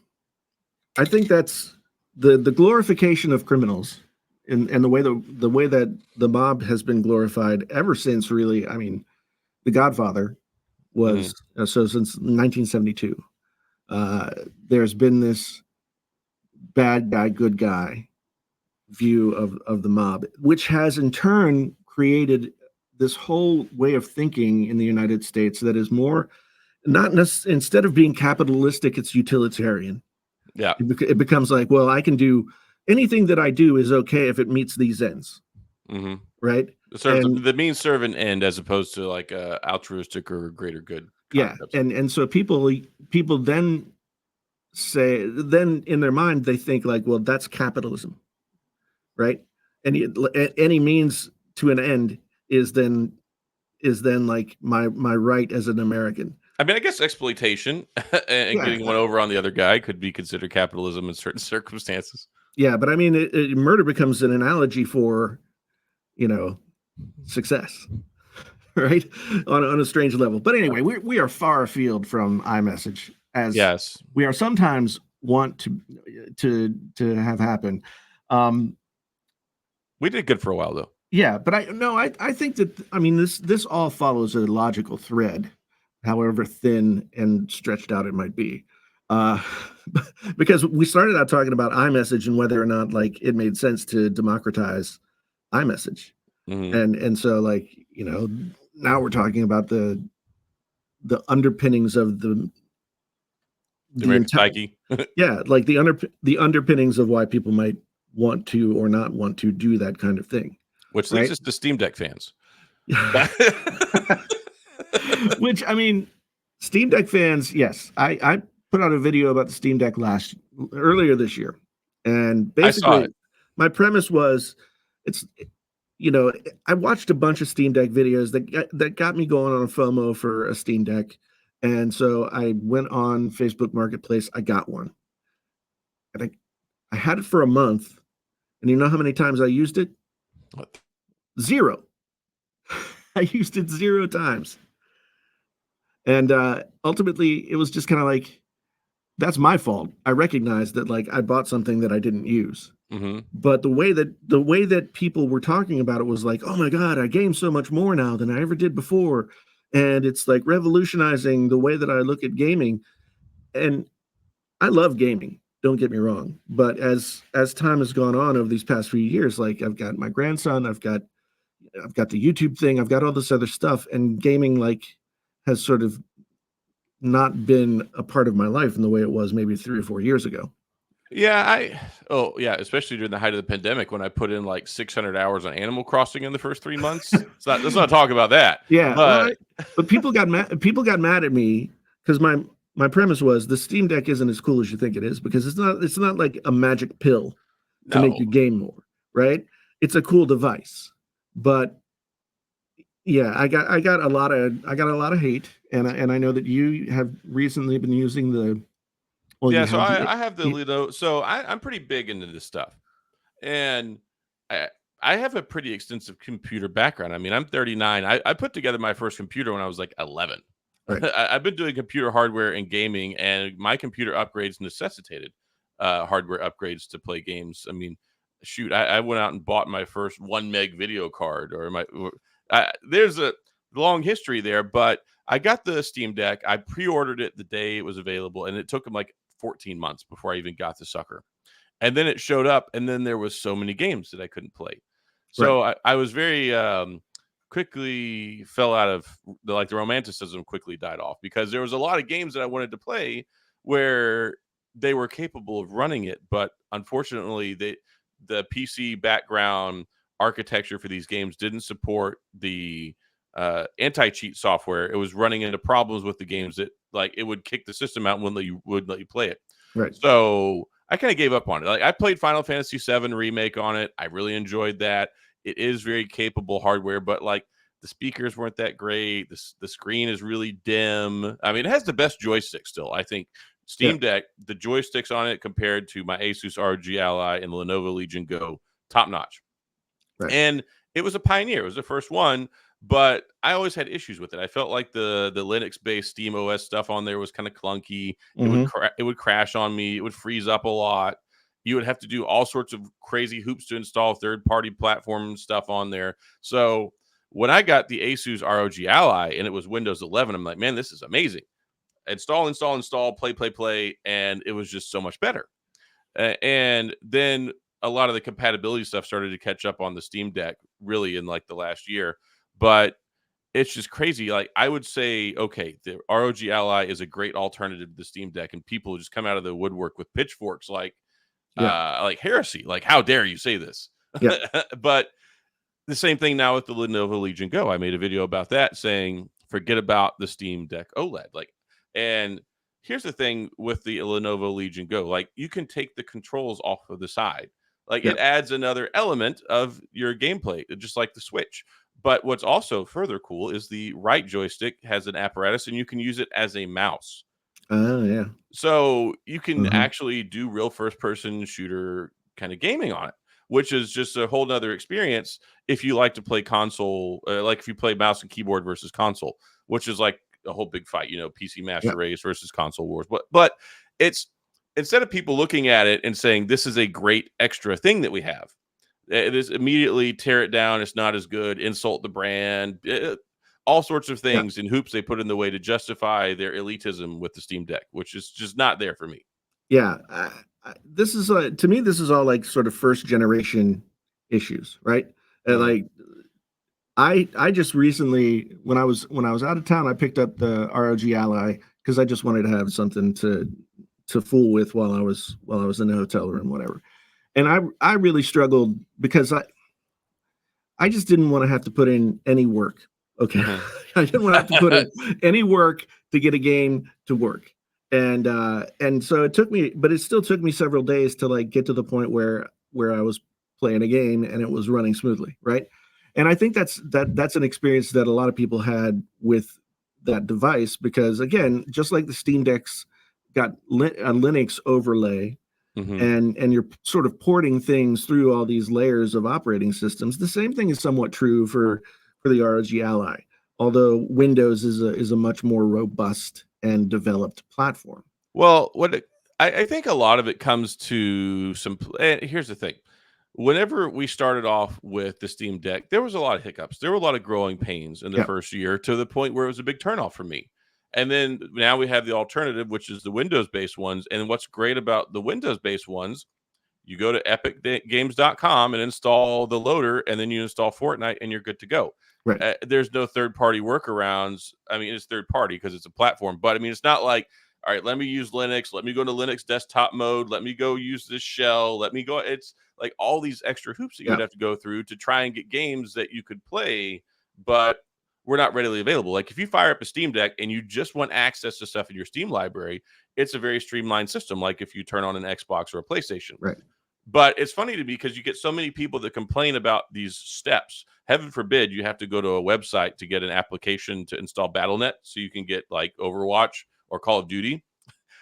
I think that's the glorification of criminals, and the way that the mob has been glorified ever since. Really, I mean, The Godfather was Hmm. so since 1972. Uh, there's been this bad guy, good guy view of the mob, which has in turn created this whole way of thinking in the United States that is more instead of being capitalistic, it's utilitarian. Yeah. It becomes like, well, I can do anything that I do is okay if it meets these ends, Hmm. right? It serves And the means serve an end as opposed to like altruistic or greater good yeah, concepts. and so people then in their mind they think like, well, that's capitalism, right? Any means to an end is then like my right as an American. I mean, I guess exploitation and Yeah, getting one over on the other guy could be considered capitalism in certain circumstances. yeah, but I mean, murder becomes an analogy for you know success, right? On a strange level. But Yeah. anyway, we are far afield from iMessage as Yes. we are sometimes want to have happen. Um, We did good for a while though. Yeah, but I think that, I mean, this all follows a logical thread, however thin and stretched out it might be. Uh, because we started out talking about iMessage and whether or not like it made sense to democratize iMessage. Mm-hmm. And so like, now we're talking about the underpinnings of The the American entire, psyche. yeah, like the underpinnings of why people might want to or not want to do that kind of thing, Which leads right? us to Steam Deck fans. Which, I mean, Steam Deck fans, yes, I put out a video about the Steam Deck earlier this year, and I saw basically it. my premise was, it's you know I watched a bunch of Steam Deck videos that got me going on a FOMO for a Steam Deck, and so I went on Facebook Marketplace. I got one, and I had it for a month, and you know how many times I used it? What? 0. I used it 0 times. And ultimately, it was just kind of like, that's my fault. I recognize that like I bought something that I didn't use. Mm-hmm. But the way that people were talking about it was like, oh my God, I game so much more now than I ever did before. And it's like revolutionizing the way that I look at gaming. And I love gaming, don't get me wrong. But as time has gone on over these past few years, like I've got my grandson, I've got the YouTube thing, I've got all this other stuff, and gaming like has sort of not been a part of my life in the way it was maybe 3 or 4 years ago. Yeah, especially during the height of the pandemic when I put in like 600 hours on Animal Crossing in the first 3 months. Let's not talk about that. Yeah, well, But but people got mad. People got mad at me because my premise was the Steam Deck isn't as cool as you think it is, because it's not like a magic pill to make no, you game more, right? It's a cool device, but yeah, I got a lot of hate, and I know that you have recently been using yeah. you So have I have the the Lido. So I'm pretty big into this stuff, and I I have a pretty extensive computer background. I mean, I'm 39. I put together my first computer when I was like 11. right, I've been doing computer hardware and gaming, and my computer upgrades necessitated hardware upgrades to play games. I mean, shoot, I went out and bought my first 1 meg video card, there's a long history there, but I got the Steam Deck. I pre-ordered it the day it was available, and it took them like 14 months before I even got the sucker. And then it showed up, and then there was so many games that I couldn't play. right, So I was very quickly fell out of the romanticism quickly died off because there was a lot of games that I wanted to play where they were capable of running it, but unfortunately the PC background architecture for these games didn't support the anti-cheat software. It was running into problems with the games that like it would kick the system out when you would let you play it. right. So I kind of gave up on it. Like I played Final Fantasy VII Remake on it. I really enjoyed that. It is very capable hardware, but like the speakers weren't that great. The screen is really dim. I mean, it has the best joystick still. I think Yeah, Steam Deck, the joysticks on it compared to my Asus ROG Ally and the Lenovo Legion Go, top notch. right. And it was a pioneer. It was the first one, but I always had issues with it. I felt like the Linux based Steam OS stuff on there was kind of clunky. Hmm. It would crash on me. It would freeze up a lot. You would have to do all sorts of crazy hoops to install third party platform stuff on there. So when I got the Asus ROG Ally and it was Windows 11, I'm like, man, this is amazing. Install, play, and it was just so much better. And then a lot of the compatibility stuff started to catch up on the Steam Deck really in like the last year. But it's just crazy. Like I would say, okay, the ROG Ally is a great alternative to the Steam Deck, and people just come out of the woodwork with pitchforks Yeah, like heresy. Like, how dare you say this? yeah. But the same thing now with the Lenovo Legion Go. I made a video about that saying, forget about the Steam Deck OLED. And here's the thing with the Lenovo Legion Go, like you can take the controls off of the side. Like Yeah. it adds another element of your gameplay, just like the Switch. But what's also further cool is the right joystick has an apparatus and you can use it as a mouse. Oh, yeah. So you can Uh-huh. actually do real first person shooter kind of gaming on it, which is just a whole nother experience if you like to play console, like if you play mouse and keyboard versus console, which is like a whole big fight, PC Yeah. Master Race versus console wars. But it's instead of people looking at it and saying this is a great extra thing that we have, This immediately tear it down. It's not as good. Insult the brand. All sorts of Yeah. things and hoops they put in the way to justify their elitism with the Steam Deck, which is just not there for me. Yeah. This is to me, this is all like sort of first generation issues, right? Mhm. Like I just recently, when I was out of town, I picked up the ROG Ally because I just wanted to have something to fool with while I was in the hotel room, whatever. And I really struggled because I just didn't want to have to put in any work. Okay. Mhm. I didn't want to have to put in any work to get a game to work. And so it took me, but it still took me several days to like get to the point where I was playing a game and it was running smoothly, right? And I think that's an experience that a lot of people had with that device because again, just like the Steam Decks got a Linux overlay Mhm. and you're sort of porting things through all these layers of operating systems. The same thing is somewhat true for the ROG Ally, although Windows is a much more robust and developed platform. Well, I think a lot of it comes to here's the thing. Whenever we started off with the Steam Deck, there was a lot of hiccups. There were a lot of growing pains in the Yeah, first year to the point where it was a big turnoff for me. And then now we have the alternative, which is the Windows based ones. And what's great about the Windows based ones, you go to epicgames.com and install the loader, and then you install Fortnite, and you're good to go. right. There's no third party workarounds. I mean, it's third party because it's a platform, but I mean, it's not like, all right, let me use Linux. Let me go to Linux desktop mode. Let me go use this shell. Let me go. It's like all these extra hoops that you would Yeah, have to go through to try and get games that you could play, but were not readily available. Like if you fire up a Steam Deck and you just want access to stuff in your Steam library, it's a very streamlined system. Like if you turn on an Xbox or a PlayStation. right. But it's funny to me because you get so many people that complain about these steps. Heaven forbid you have to go to a website to get an application to install BattleNet so you can get like Overwatch or Call of Duty.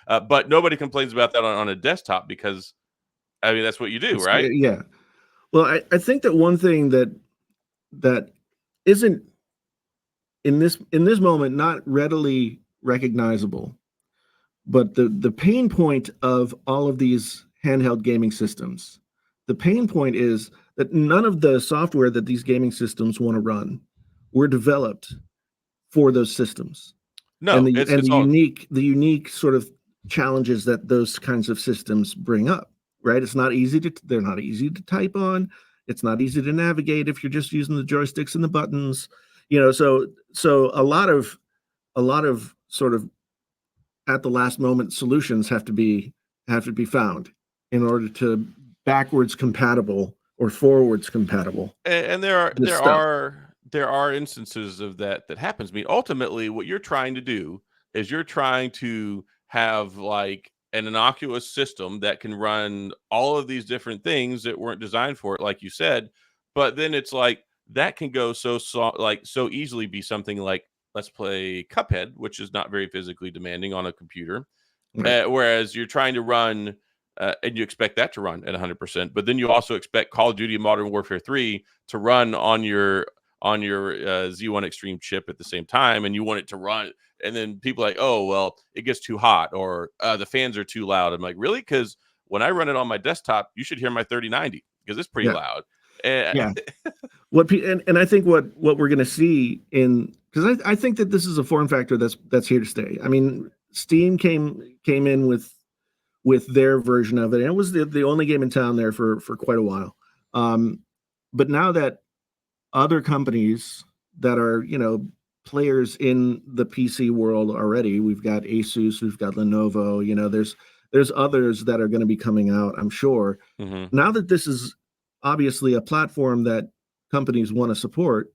But nobody complains about that on a desktop because I mean that's what you do, right? Yeah. Well, I think that one thing that isn't in this moment not readily recognizable, but the pain point of all of these handheld gaming systems, the pain point is that none of the software that these gaming systems want to run were developed for those systems. And No, it's the all unique sort of challenges that those kinds of systems bring up, right? It's not easy to they're not easy to type on. It's not easy to navigate if you're just using the joysticks and the buttons. So a lot of sort of at the last moment solutions have to be found in order to backwards compatible or forwards compatible and this stuff. there are instances of that happens. I mean, ultimately, what you're trying to do is you're trying to have like an innocuous system that can run all of these different things that weren't designed for it, like you said. But then it's like that can go like so easily be something like let's play Cuphead, which is not very physically demanding on a computer. Right. Whereas you're trying to run, and you expect that to run at 100%, but then you also expect Call of Duty Modern Warfare 3 to run on your Z1 Extreme chip at the same time, and you want it to run, and then people are like, oh well, it gets too hot, or the fans are too loud. I'm like, really? Because when I run it on my desktop, you should hear my 3090 because it's pretty Yeah. loud. And Yeah. And I think what we're going to see in because I think that this is a form factor that's here to stay. I mean, Steam came in with their version of it, and it was the only game in town there for quite a while. But now that other companies that are players in the PC world already, we've got Asus, we've got Lenovo. There's others that are going to be coming out, I'm sure. Mhm. Now that this is obviously a platform that companies want to support,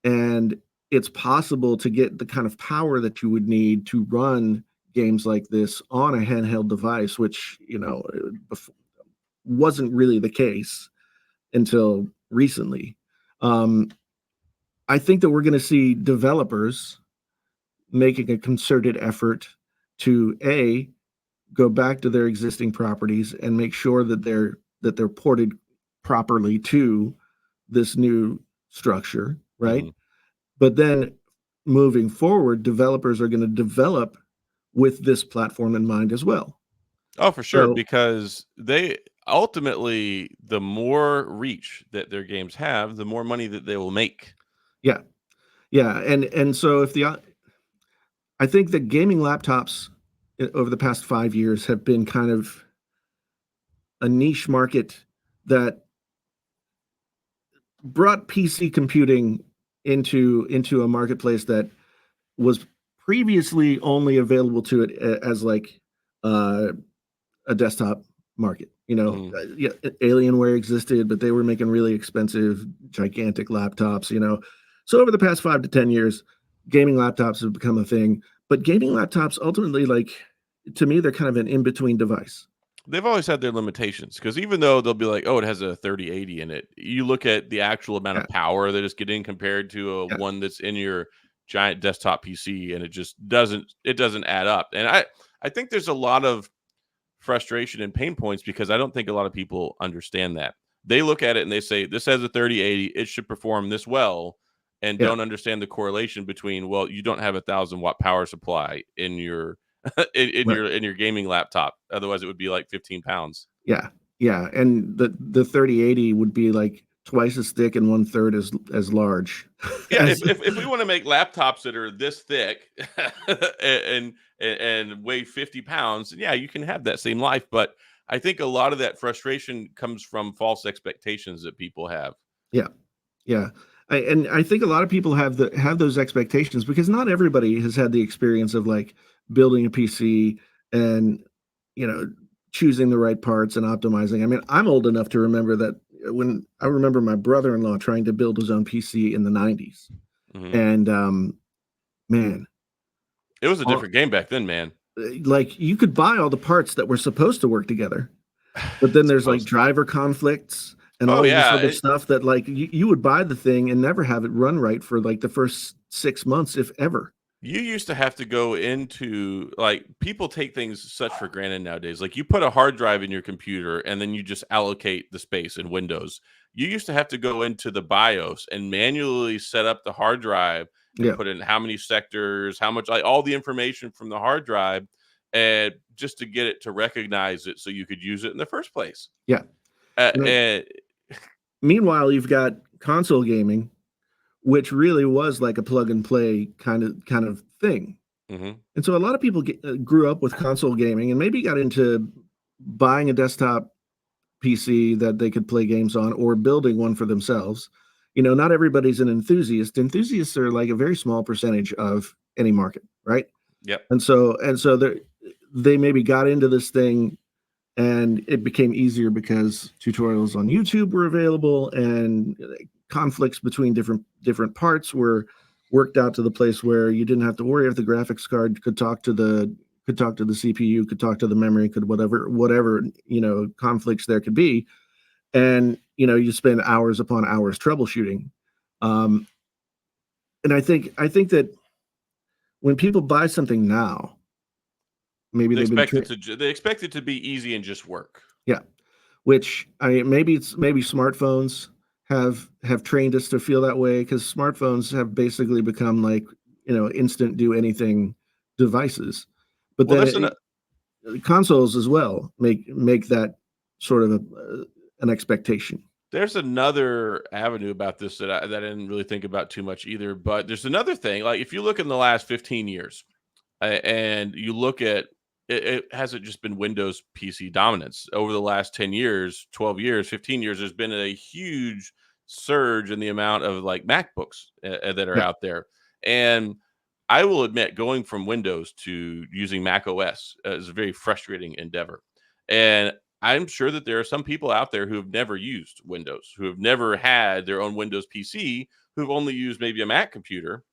and it's possible to get the kind of power that you would need to run games like this on a handheld device, which wasn't really the case until recently. Um, I think that we're going to see developers making a concerted effort to go back to their existing properties and make sure that they're ported properly to this new structure, right? Mhm. But then moving forward, developers are going to develop with this platform in mind as well. Oh, for sure, So because ultimately, the more reach that their games have, the more money that they will make. Yeah, yeah, and so I think that gaming laptops over the past 5 years have been kind of a niche market that brought PC computing into a marketplace that was previously only available to it as like uh, a desktop market. Mhm. Yeah, Alienware existed, but they were making really expensive, gigantic laptops. So over the past 5 to 10 years, gaming laptops have become a thing. But gaming laptops ultimately, like to me, they're kind of an in-between device. They've always had their limitations because even though they'll be like, "Oh, it has a 3080 in it," you look at the actual amount Yeah, of power that it's getting compared to a yeah, one that's in your giant desktop PC, and it doesn't add up. And I think there's a lot of frustration and pain points because I don't think a lot of people understand that. They look at it and they say, "This has a 3080, it should perform this well," and yeah. don't understand the correlation between, well, you don't have a 1,000-watt power supply in your Right. in your gaming laptop. Otherwise, it would be like 15 pounds. Yeah, yeah, and the 3080 would be like twice as thick and one third as large Yeah, as if we want to make laptops that are this thick and and weigh 50 pounds, yeah, you can have that same life. But I think a lot of that frustration comes from false expectations that people have. yeah, yeah. And I think a lot of people have those expectations because not everybody has had the experience of like building a PC and you know choosing the right parts and optimizing. I mean, I'm old enough to remember that when I remember my brother-in-law trying to build his own PC in the 90s. Mhm. And man, It was a all, different game back then, man. like you could buy all the parts that were supposed to work together. But then there's like Supposed to. driver conflicts and Oh all of this yeah, other stuff that like you would buy the thing and never have it run right for like the first 6 months, if ever. you used to have to go into like people take things such for granted nowadays. Like you put a hard drive in your computer and then you just allocate the space in Windows. You used to have to go into the BIOS and manually set up the hard drive and Yeah, put in how many sectors, how much, like all the information from the hard drive, and just to get it to recognize it so you could use it in the first place. yeah. And then, And meanwhile, you've got console gaming, which really was like a plug and play kind of thing. Mhm. And so a lot of people grew up with console gaming and maybe got into buying a desktop PC that they could play games on or building one for themselves. Not everybody's an enthusiast. Enthusiasts are like a very small percentage of any market, right? Yep. And so they maybe got into this thing and it became easier because tutorials on YouTube were available and conflicts between different parts were worked out to the place where you didn't have to worry if the graphics card could talk to the CPU, could talk to the memory, could whatever conflicts there could be, and you spend hours upon hours troubleshooting. Um, and I think that when people buy something now, maybe They they've been expect it to they expect it to be easy and just work. yeah, which I mean, maybe smartphones have trained us to feel that way because smartphones have basically become like instant do anything devices. But Well, then there's an consoles as well make that sort of an expectation. There's another avenue about this that I didn't really think about too much either, but there's another thing, like, if you look in the last 15 years, and you look at it hasn't just been Windows PC dominance. Over the last 10 years, 12 years, 15 years, there's been a huge surge in the amount of, like, MacBooks, that are Yeah, out there, and I will admit going from Windows to using macOS is a very frustrating endeavor, and I'm sure that there are some people out there who have never used Windows, who have never had their own Windows PC, who've only used maybe a Mac computer,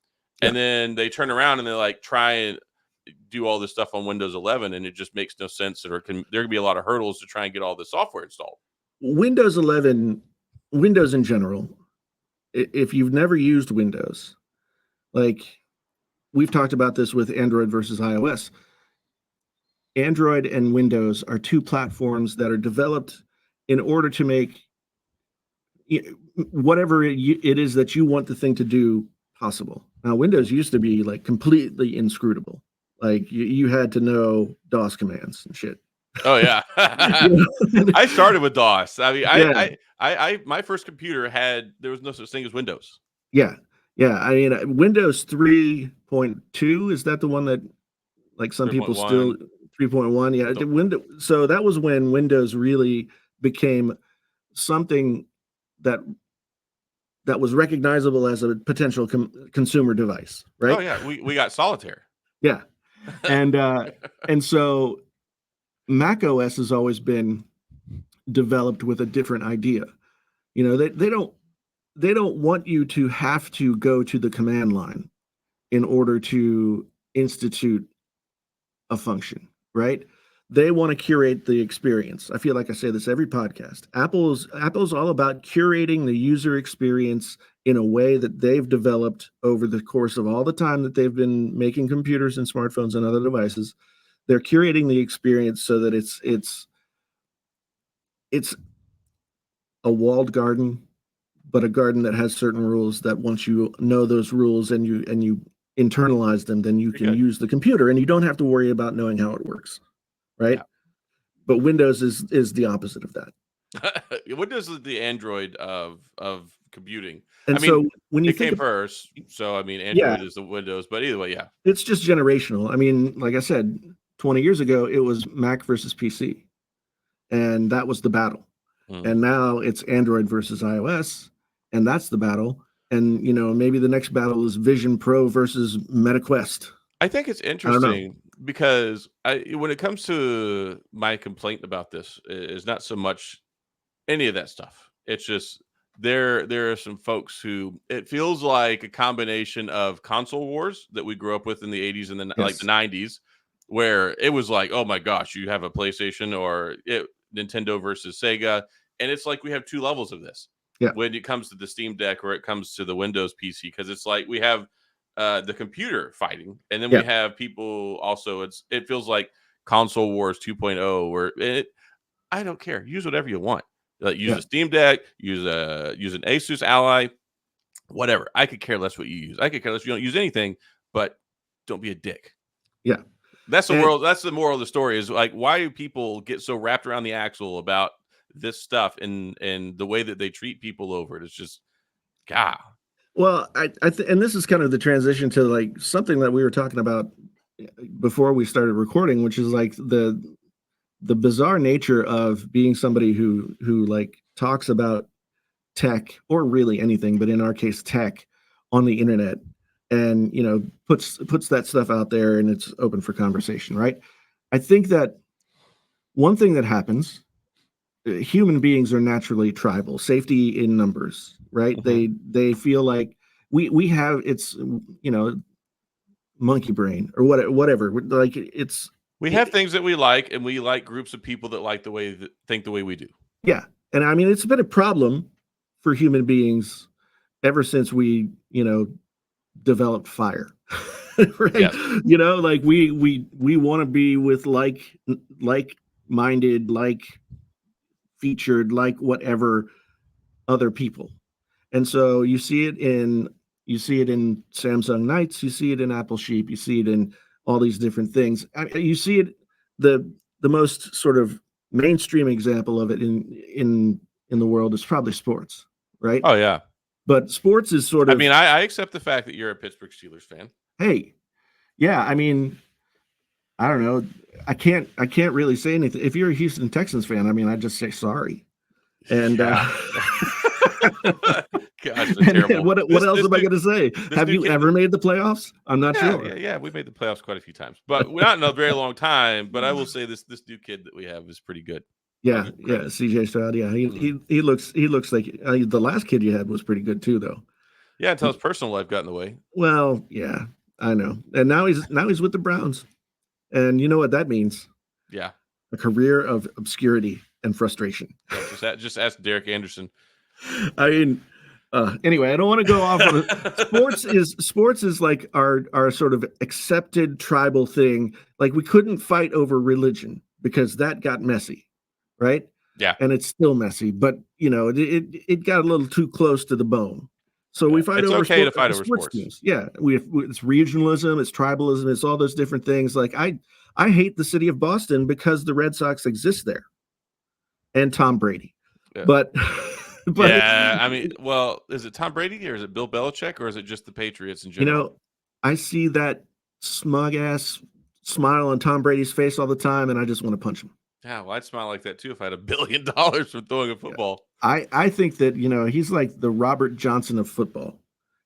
yeah. and then they turn around and they like try and do all this stuff on Windows 11, and it just makes no sense. There can be a lot of hurdles to try and get all this software installed. Windows 11, Windows in general. If you've never used Windows, like we've talked about this with Android versus iOS. Android and Windows are two platforms that are developed in order to make whatever it is that you want the thing to do possible. Now, Windows used to be like completely inscrutable. Like you had to know DOS commands and shit. Oh yeah. I started with DOS. I mean, Yeah, my first computer there was no such thing as Windows. yeah, yeah. I mean, Windows 3.2, is that the one that like some people still 3.1. 3.1? Yeah, the window. So that was when Windows really became something that was recognizable as a potential consumer device, Oh right? yeah, we got Solitaire. Yeah. And so Mac OS has always been developed with a different idea. You know, they don't want you to have to go to the command line in order to institute a function, right? They want to curate the experience. I feel like I say this every podcast. Apple's all about curating the user experience in a way that they've developed over the course of all the time that they've been making computers and smartphones and other devices. They're curating the experience so that it's a walled garden, but a garden that has certain rules that once you know those rules and you internalize them, then you You're can good. use the computer and you don't have to worry about knowing how it works, right? Yeah. But Windows is the opposite of that. Windows is the Android of computing. I And mean, so when you it think came of, first, so I mean, yeah, Android is the Windows, but either way, yeah. it's just generational. I mean, like I said, 20 years ago, it was Mac versus PC, and that was the battle. Mm. And now it's Android versus iOS, and that's the battle. And you know, maybe the next battle is Vision Pro versus MetaQuest. I think it's I don't know. interesting because when it comes to my complaint about this, is not so much any of that stuff. It's just there are some folks who it feels like a combination of console wars that we grew up with in the 80s and then like the Yes. 90s, where it was like, oh my gosh, you have a PlayStation or Nintendo versus Sega. And it's like we have two levels of this Yeah. when it comes to the Steam Deck or it comes to the Windows PC, because it's like we have the computer fighting, and then we Yeah. have people also. It feels like console wars 2.0, where I don't care. Use whatever you want. Like use Yeah. a Steam Deck, use an Asus Ally, whatever. I could care less what you use. I could care less if you don't use anything, but don't be a dick. Yeah. That's the And world. That's the moral of the story. Is like, why do people get so wrapped around the axle about this stuff and the way that they treat people over it? It's just, God. well, and this is kind of the transition to like something that we were talking about before we started recording, which is like the bizarre nature of being somebody who like talks about tech or really anything, but in our case tech on the internet, and you know puts that stuff out there and it's open for conversation, right? I think that one thing that happens, human beings are naturally tribal, safety in numbers, right? Mhm. They feel like we have, it's, you know, monkey brain or whatever, like it's We have things that we like, and we like groups of people that like the way that think the way we do. yeah. And I mean, it's been a problem for human beings ever since we, you know, developed fire. Right? Yes. You know, like we want to be with like minded, like featured, like whatever other people. And so you see it in Samsung Knights, you see it in Apple Sheep, you see it in all these different things. You see it, the most sort of mainstream example of it in the world is probably sports, right? Oh yeah. But sports is sort I of, mean, I accept the fact that you're a Pittsburgh Steelers fan. hey, yeah, I mean, I don't know. I can't really say anything. If you're a Houston Texans fan, I mean, I just say sorry. And Yeah. Gosh, that's and terrible. what else am I going to say? This Have new you kid. ever made the playoffs? I'm not Yeah, sure. yeah. We made the playoffs quite a few times, but not in a very long time. But I will say this new kid that we have is pretty good. I'll Yeah, give him yeah, credit. CJ Stroud. Yeah, Mhm. he looks like the last kid you had was pretty good too, though. Yeah, until his personal life got in the way. Well, yeah, I know. And now he's with the Browns, and you know what that means? Yeah, A career of obscurity and frustration. yeah. Just ask Derek Anderson. I mean, anyway, I don't want to go off on sports is like our sort of accepted tribal thing. Like we couldn't fight over religion because that got messy, right? Yeah. And it's still messy, but you know, it got a little too close to the bone. So we fight It's over okay to fight over sports sports. teams. Yeah, it's regionalism, it's tribalism, it's all those different things. Like I hate the city of Boston because the Red Sox exist there and Tom Brady. Yeah. But Yeah, I mean, well, is it Tom Brady or is it Bill Belichick or is it just the Patriots in general? I see that smug ass smile on Tom Brady's face all the time, and I just want to punch him. Yeah, well, I'd smile like that too if I had $1 billion for throwing a football. I think that he's like the Robert Johnson of football.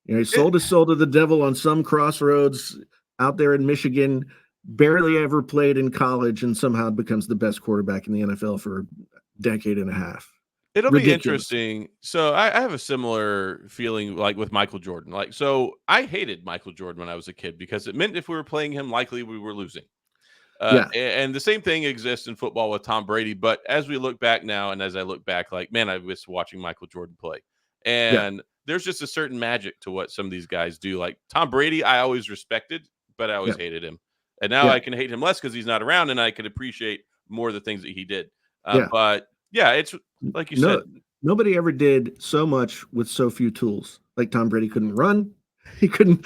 He It, sold his soul to the devil on some crossroads out there in Michigan, barely ever played in college, and somehow becomes the best quarterback in the NFL for a decade and a half. It'll be Ridiculous. interesting. So I have a similar feeling like with Michael Jordan. Like, so I hated Michael Jordan when I was a kid because it meant if we were playing him, likely we were losing. Yeah. And the same thing exists in football with Tom Brady. But as we look back now, and as I look back, like, man, I miss watching Michael Jordan play. Yeah. And there's just a certain magic to what some of these guys do. Like Tom Brady, I always respected, but I always hated him. And now Yeah. I can hate him less because he's not around, and I can appreciate more the things that he did. Yeah. But yeah, it's like you said. Nobody ever did so much with so few tools. Like Tom Brady couldn't run. He couldn't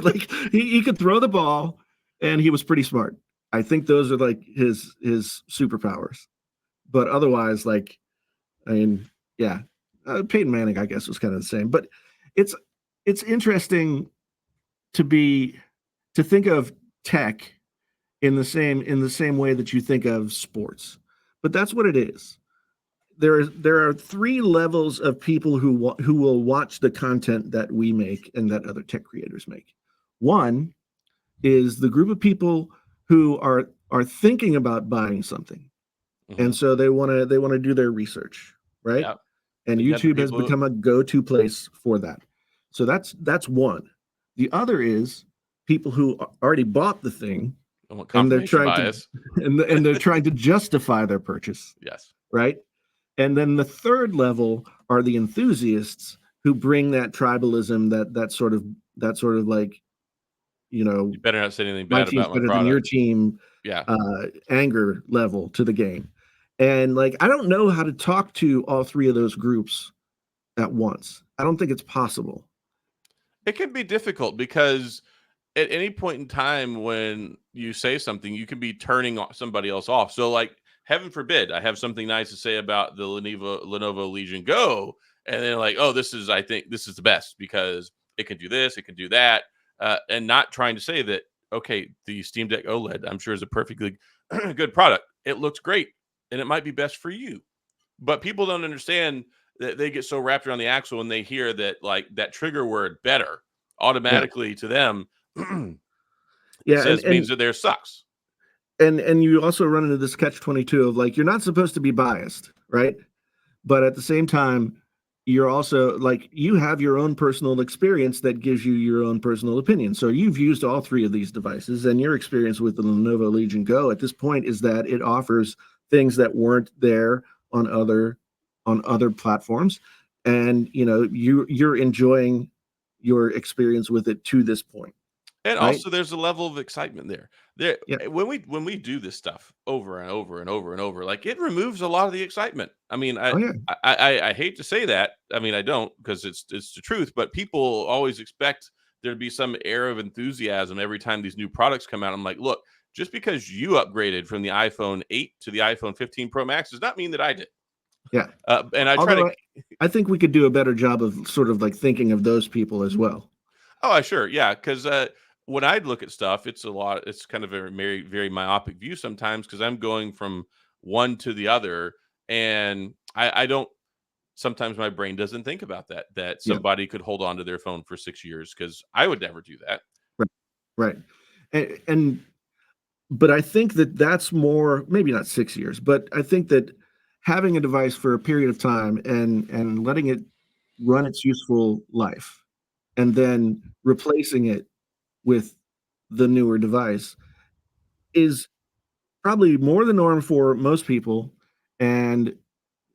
like he could throw the ball, and he was pretty smart. I think those are like his superpowers. But otherwise, like, I mean, yeah, Peyton Manning, I guess, was kind of the same. But it's interesting to think of tech in the same way that you think of sports. But that's what it is. There are three levels of people who will watch the content that we make and that other tech creators make. One is the group of people who are thinking about buying something, and so they want to do their research, right? Yeah. And YouTube has become a go-to place for that. So that's one. The other is people who already bought the thing, and they're trying bias. and they're trying to justify their purchase. Yes. Right. And then the third level are the enthusiasts who bring that tribalism, that sort of like, you better not say anything my bad team's about my better product. than your team. Yeah. Anger level to the game. And like, I don't know how to talk to all three of those groups at once. I don't think it's possible. It can be difficult because at any point in time when you say something, you can be turning somebody else off. So, like, heaven forbid, I have something nice to say about the Lenovo Legion Go, and they're like, "Oh, I think this is the best because it can do this, it can do that," and not trying to say that, okay, the Steam Deck OLED, I'm sure, is a perfectly good product. It looks great, and it might be best for you, but people don't understand that they get so wrapped around the axle when they hear that, like, that trigger word "better" automatically to them. Means that theirs sucks. And you also run into this catch-22 of like, you're not supposed to be biased, right? But at the same time, you're also like, you have your own personal experience that gives you your own personal opinion. So you've used all three of these devices, and your experience with the Lenovo Legion Go at this point is that it offers things that weren't there on other platforms, and you're enjoying your experience with it to this point. And right? also, there's a level of excitement there. When we do this stuff over and over and over and over, like, it removes a lot of the excitement. I mean, I hate to say that. I mean, I don't, because it's the truth. But people always expect there to be some air of enthusiasm every time these new products come out. I'm like, look, just because you upgraded from the iPhone 8 to the iPhone 15 Pro Max does not mean that I did. Yeah. And I think we could do a better job of sort of like thinking of those people as well. Oh, sure. Yeah. Because when I look at stuff, it's kind of a very, very myopic view sometimes because I'm going from one to the other. And I don't, sometimes my brain doesn't think about that somebody could hold on to their phone for 6 years, because I would never do that. Right. But I think that's more, maybe not 6 years, but I think that having a device for a period of time and letting it run its useful life and then replacing it with the newer device is probably more the norm for most people, and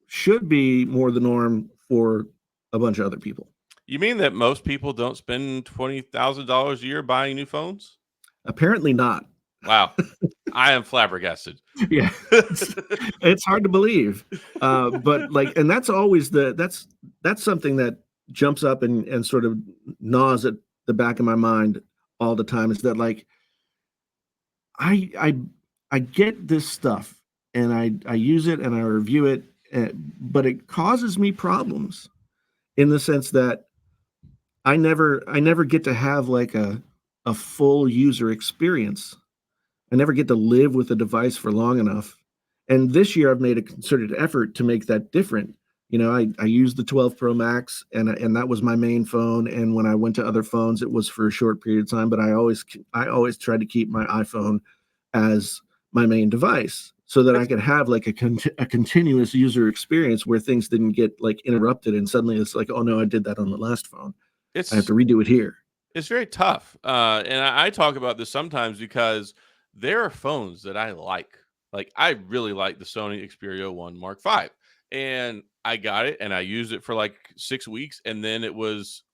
should be more the norm for a bunch of other people. You mean that most people don't spend $20,000 a year buying new phones? Apparently not. Wow. I am flabbergasted. Yeah. It's hard to believe. But like, and that's always that's something that jumps up and sort of gnaws at the back of my mind all the time is that like I I I get this stuff and I use it and I review it, but it causes me problems in the sense that I never get to have like a full user experience. I never get to live with a device for long enough. And this year I've made a concerted effort to make that different. I used the 12 Pro Max and that was my main phone. And when I went to other phones, it was for a short period of time, but I always tried to keep my iPhone as my main device so that I It's could have like a continuous user experience where things didn't get like interrupted and suddenly it's like, oh no, I did that on the last phone. I have it's to redo it here. It's very tough, and I talk about this sometimes because there are phones that I like. Like, I really like the Sony Xperia 1 Mark V, and I got it, and I used it for, like, 6 weeks, and then it was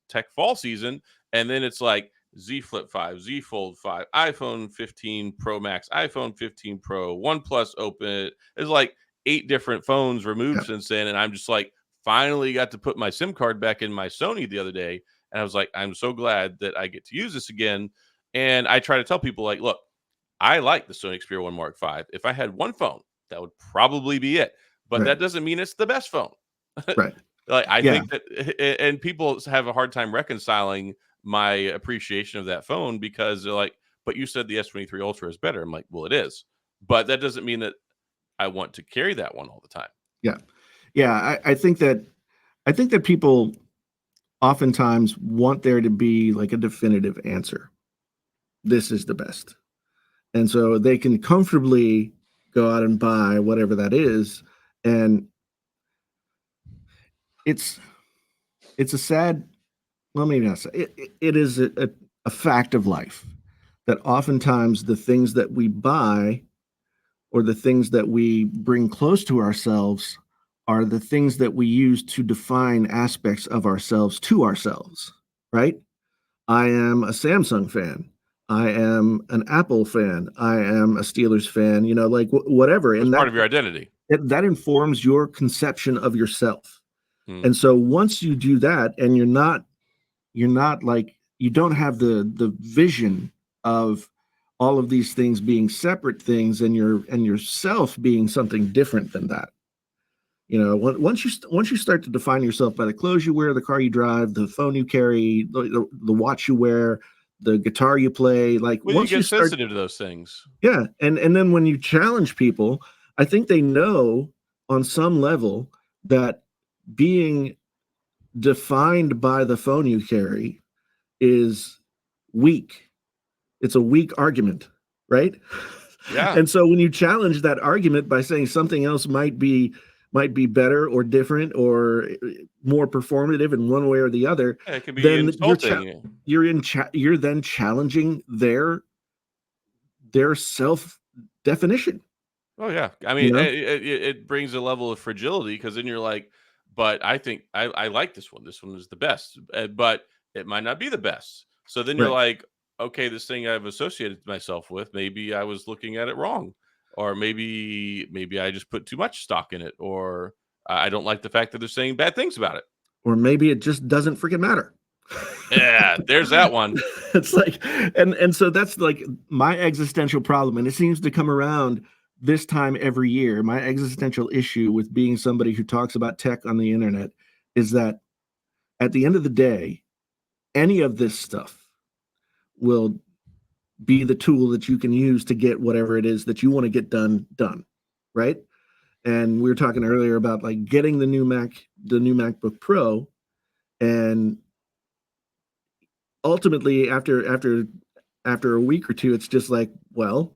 tech fall season, and then it's like Z Flip 5, Z Fold 5, iPhone 15 Pro Max, iPhone 15 Pro, OnePlus Open. There's, like, 8 different phones removed Yeah, since then, and I'm just like, finally got to put my SIM card back in my Sony the other day, and I was like, I'm so glad that I get to use this again. And I try to tell people, like, look, I like the Sony Xperia 1 Mark V. If I had one phone, that would probably be it. But right, that doesn't mean it's the best phone. right. Like, I Yeah, think that, and people have a hard time reconciling my appreciation of that phone because they're like, but you said the S23 Ultra is better. I'm like, well, it is. But that doesn't mean that I want to carry that one all the time. yeah, yeah. I think that people oftentimes want there to be like a definitive answer. This is the best. And so they can comfortably go out and buy whatever that is. And it's it's a sad, well, maybe not sad. It is a fact of life that oftentimes the things that we buy or the things that we bring close to ourselves are the things that we use to define aspects of ourselves to ourselves, right? I am a Samsung fan. I am an Apple fan. I am a Steelers fan, like whatever. It's And part that of your identity. that informs your conception of yourself. Hmm. And so once you do that and you're not like you don't have the vision of all of these things being separate things and yourself being something different than that. Once you start to define yourself by the clothes you wear, the car you drive, the phone you carry, the watch you wear, the guitar you play, like Well, you once you get start, sensitive to those things. yeah, and then when you challenge people, I think they know on some level that being defined by the phone you carry is weak. It's a weak argument, right? Yeah. And so when you challenge that argument by saying something else might be better or different or more performative in one way or the other, Yeah, it can be then insulting. you're then challenging their self definition. Oh yeah, I You mean, know, it brings a level of fragility because then you're like, but I think I like this one. This one is the best, but it might not be the best. So then you're right? like, okay, this thing I've associated myself with, maybe I was looking at it wrong, or maybe I just put too much stock in it, or I don't like the fact that they're saying bad things about it. Or maybe it just doesn't freaking matter. Yeah, there's that one. It's like, and so that's like my existential problem, and it seems to come around this time every year. My existential issue with being somebody who talks about tech on the internet is that at the end of the day, any of this stuff will be the tool that you can use to get whatever it is that you want to get done, right? And we were talking earlier about like getting the new MacBook Pro, and ultimately after a week or two, it's just like, well,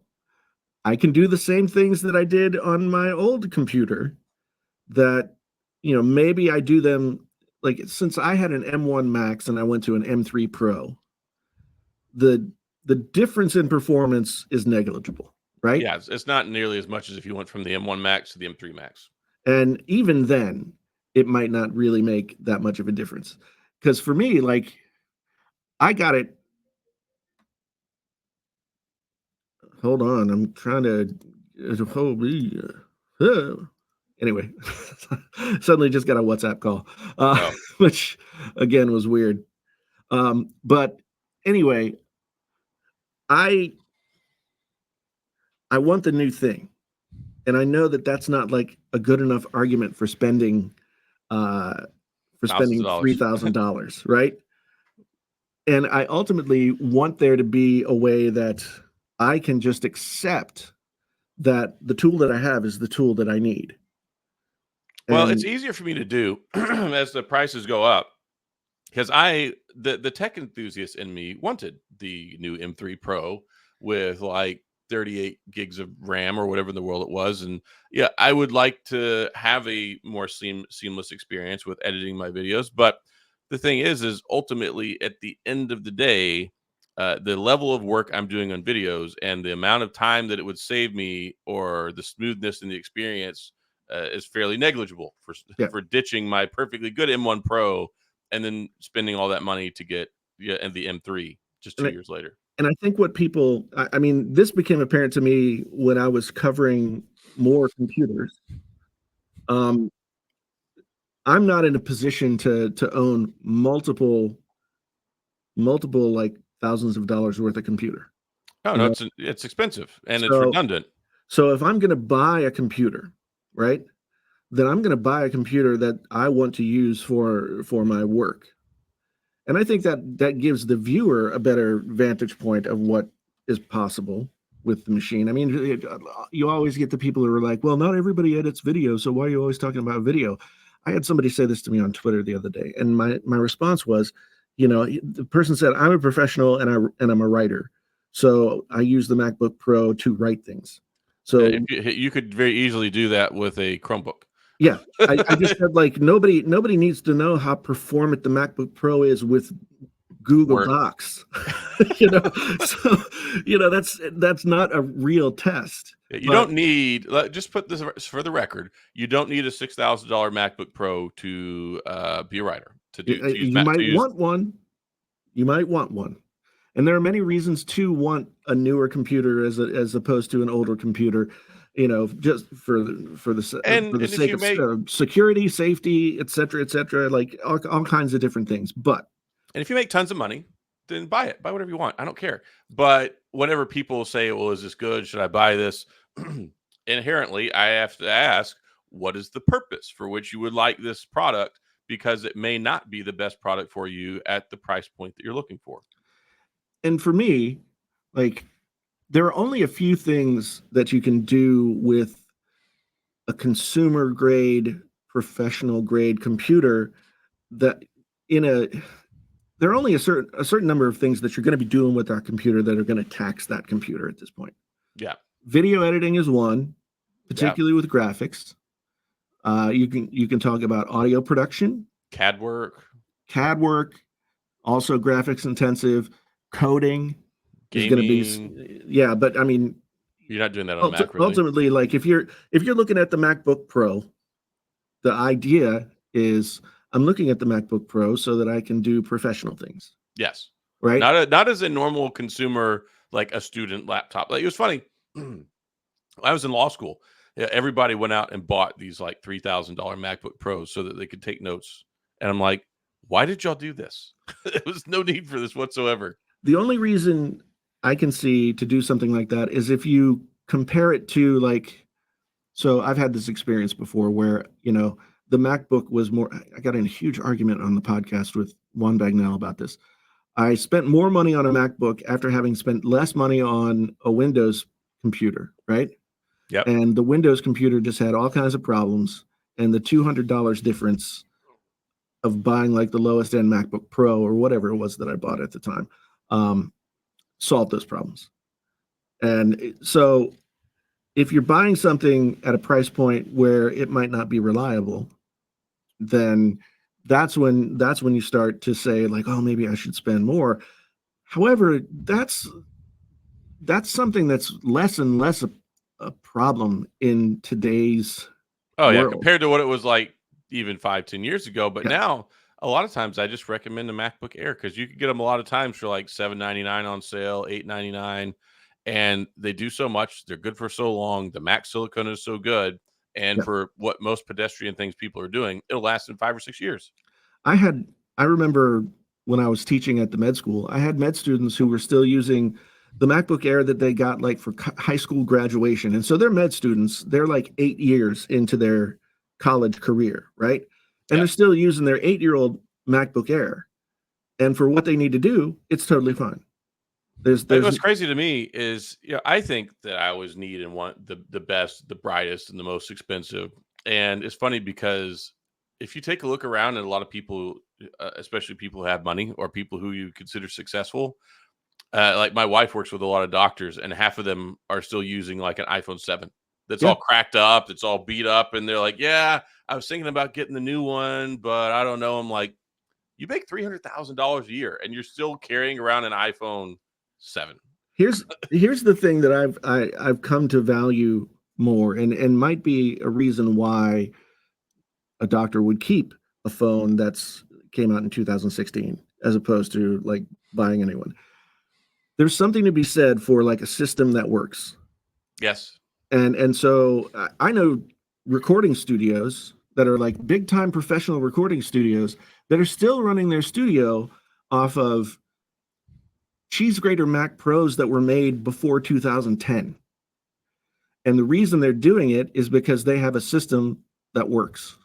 I can do the same things that I did on my old computer that, maybe I do them like since I had an M1 Max and I went to an M3 Pro, the the difference in performance is negligible, right? Yeah, it's not nearly as much as if you went from the M1 Max to the M3 Max. And even then, it might not really make that much of a difference. Because for me, like I got it. Hold on, I'm trying to. Holy, Anyway, suddenly just got a WhatsApp call, Oh, which again was weird. But anyway, I I want the new thing, and I know that that's not like a good enough argument uh, for thousands of spending dollars. $3,000, right? And I ultimately want there to be a way that I can just accept that the tool that I have is the tool that I need. Well, it's And easier for me to do as the prices go up because the tech enthusiast in me wanted the new M3 Pro with like 38 gigs of RAM or whatever in the world it was, and yeah, I would like to have a more seamless experience with editing my videos. But the thing is ultimately at the end of the day, the level of work I'm doing on videos and the amount of time that it would save me or the smoothness in the experience is fairly negligible for yeah, for ditching my perfectly good M1 Pro and then spending all that money to get and the M3 just and 2 years later. I think what people, I mean, this became apparent to me when I was covering more computers. Um, I'm not in a position to own multiple like thousands of dollars worth of computer. Oh, You no, know, it's expensive and it's so redundant. if I'm going to buy a computer, right, then I'm going to buy a computer that I want to use for my work. And I think that that gives the viewer a better vantage point of what is possible with the machine. I mean, you always get the people who are like, "Well, not everybody edits video, so why are you always talking about video?" I had somebody say this to me on Twitter the other day, and my response was, the person said, "I'm a professional and I'm a writer, so I use the MacBook Pro to write things." If So you could very easily do that with a Chromebook. yeah, I just said like nobody needs to know how performant the MacBook Pro is with Google Word. Docs. you know, so that's not a real test. You But don't need just put this for the record. You don't need a $6,000 MacBook Pro to be a writer to use you Mac to might use. want one. You might want one. And there are many reasons to want a newer computer as opposed to an older computer. Just for the And if sake you of make security, safety, et cetera, like all kinds of different things. But And if you make tons of money, then buy it. Buy whatever you want. I don't care. But whenever people say, "Well, is this good? Should I buy this?" Inherently, I have to ask, what is the purpose for which you would like this product? Because it may not be the best product for you at the price point that you're looking for. and for me, like there are only a few things that you can do with a consumer grade, professional grade computer that in a there are only a certain number of things that you're going to be doing with that computer that are going to tax that computer at this point. Yeah. Video editing is one, Yeah. particularly with graphics. You can talk about audio production, CAD work, CAD work, also graphics intensive. Coding is going to be gaming. yeah, but I mean You're not doing that on a Mac, really. ultimately, like if you're looking at the MacBook Pro, the idea is I'm looking at the MacBook Pro so that I can do professional things, Yes. right? Not as a normal consumer, like a student laptop. Like it was funny. I was in law school. Yeah, everybody went out and bought these like $3,000 MacBook Pros so that they could take notes. And I'm like, why did y'all do this? There was no need for this whatsoever. The only reason I can see to do something like that is if you compare it to like, so I've had this experience before where, the MacBook was more, I got in a huge argument on the podcast with Juan Bagnell about this. I spent more money on a MacBook after having spent less money on a Windows computer, right? Yep. And the Windows computer just had all kinds of problems. And the $200 difference of buying like the lowest end MacBook Pro or whatever it was that I bought at the time um, solved those problems. And so if you're buying something at a price point where it might not be reliable, then that's when you start to say like, oh, maybe I should spend more. However, that's something that's less and less a problem in today's Oh yeah, world. compared to what it was like even 5, 10 years ago. But Yeah. now a lot of times I just recommend a MacBook Air because you can get them a lot of times for like $799 on sale, $899, and they do so much. They're good for so long. The Mac silicone is so good And Yeah. for what most pedestrian things people are doing, it'll last in 5 or 6 years. I remember when I was teaching at the med school, I had med students who were still using the MacBook Air that they got like for high school graduation. And so they're med students, they're like 8 years into their college career, right? And Yeah. they're still using their 8-year-old MacBook Air. And for what they need to do, it's totally fine. There's What's crazy to me is, I think that I always need and want the best, the brightest, and the most expensive. And it's funny because if you take a look around at a lot of people, especially people who have money or people who you consider successful, like my wife works with a lot of doctors, and half of them are still using like an iPhone 7 that's Yeah. all cracked up, it's all beat up, and they're like, "Yeah, I was thinking about getting the new one, but I don't know." I'm like, "You make $300,000 a year, and you're still carrying around an iPhone 7." Here's the thing that I've come to value more, and might be a reason why a doctor would keep a phone that's came out in 2016 as opposed to like buying a new one. There's something to be said for like a system that works. Yes. And so I know recording studios that are like big time professional recording studios that are still running their studio off of cheese grater Mac Pros that were made before 2010. And the reason they're doing it is because they have a system that works.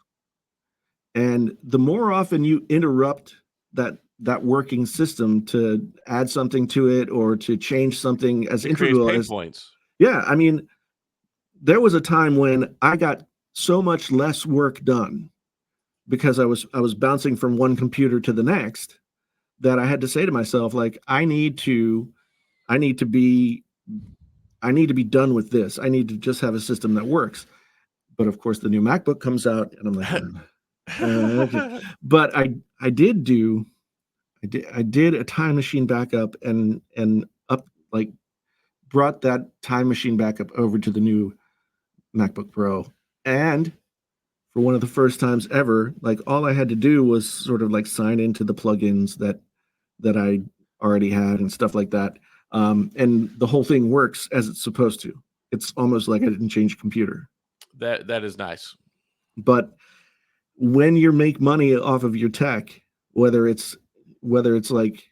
And the more often you interrupt that working system to add something to it or to change something as It creates integral pain as, points. yeah, I mean, there was a time when I got so much less work done because I was bouncing from one computer to the next that I had to say to myself, like, I need to be I need to be done with this. I need to just have a system that works. But of course, the new MacBook comes out, and I'm like, okay. But I did a time machine backup and up like brought that time machine backup over to the new MacBook Pro. And for one of the first times ever, like all I had to do was sort of like sign into the plugins that I already had and stuff like that. And the whole thing works as it's supposed to. It's almost like I didn't change computer. That is nice. But when you make money off of your tech, whether it's like,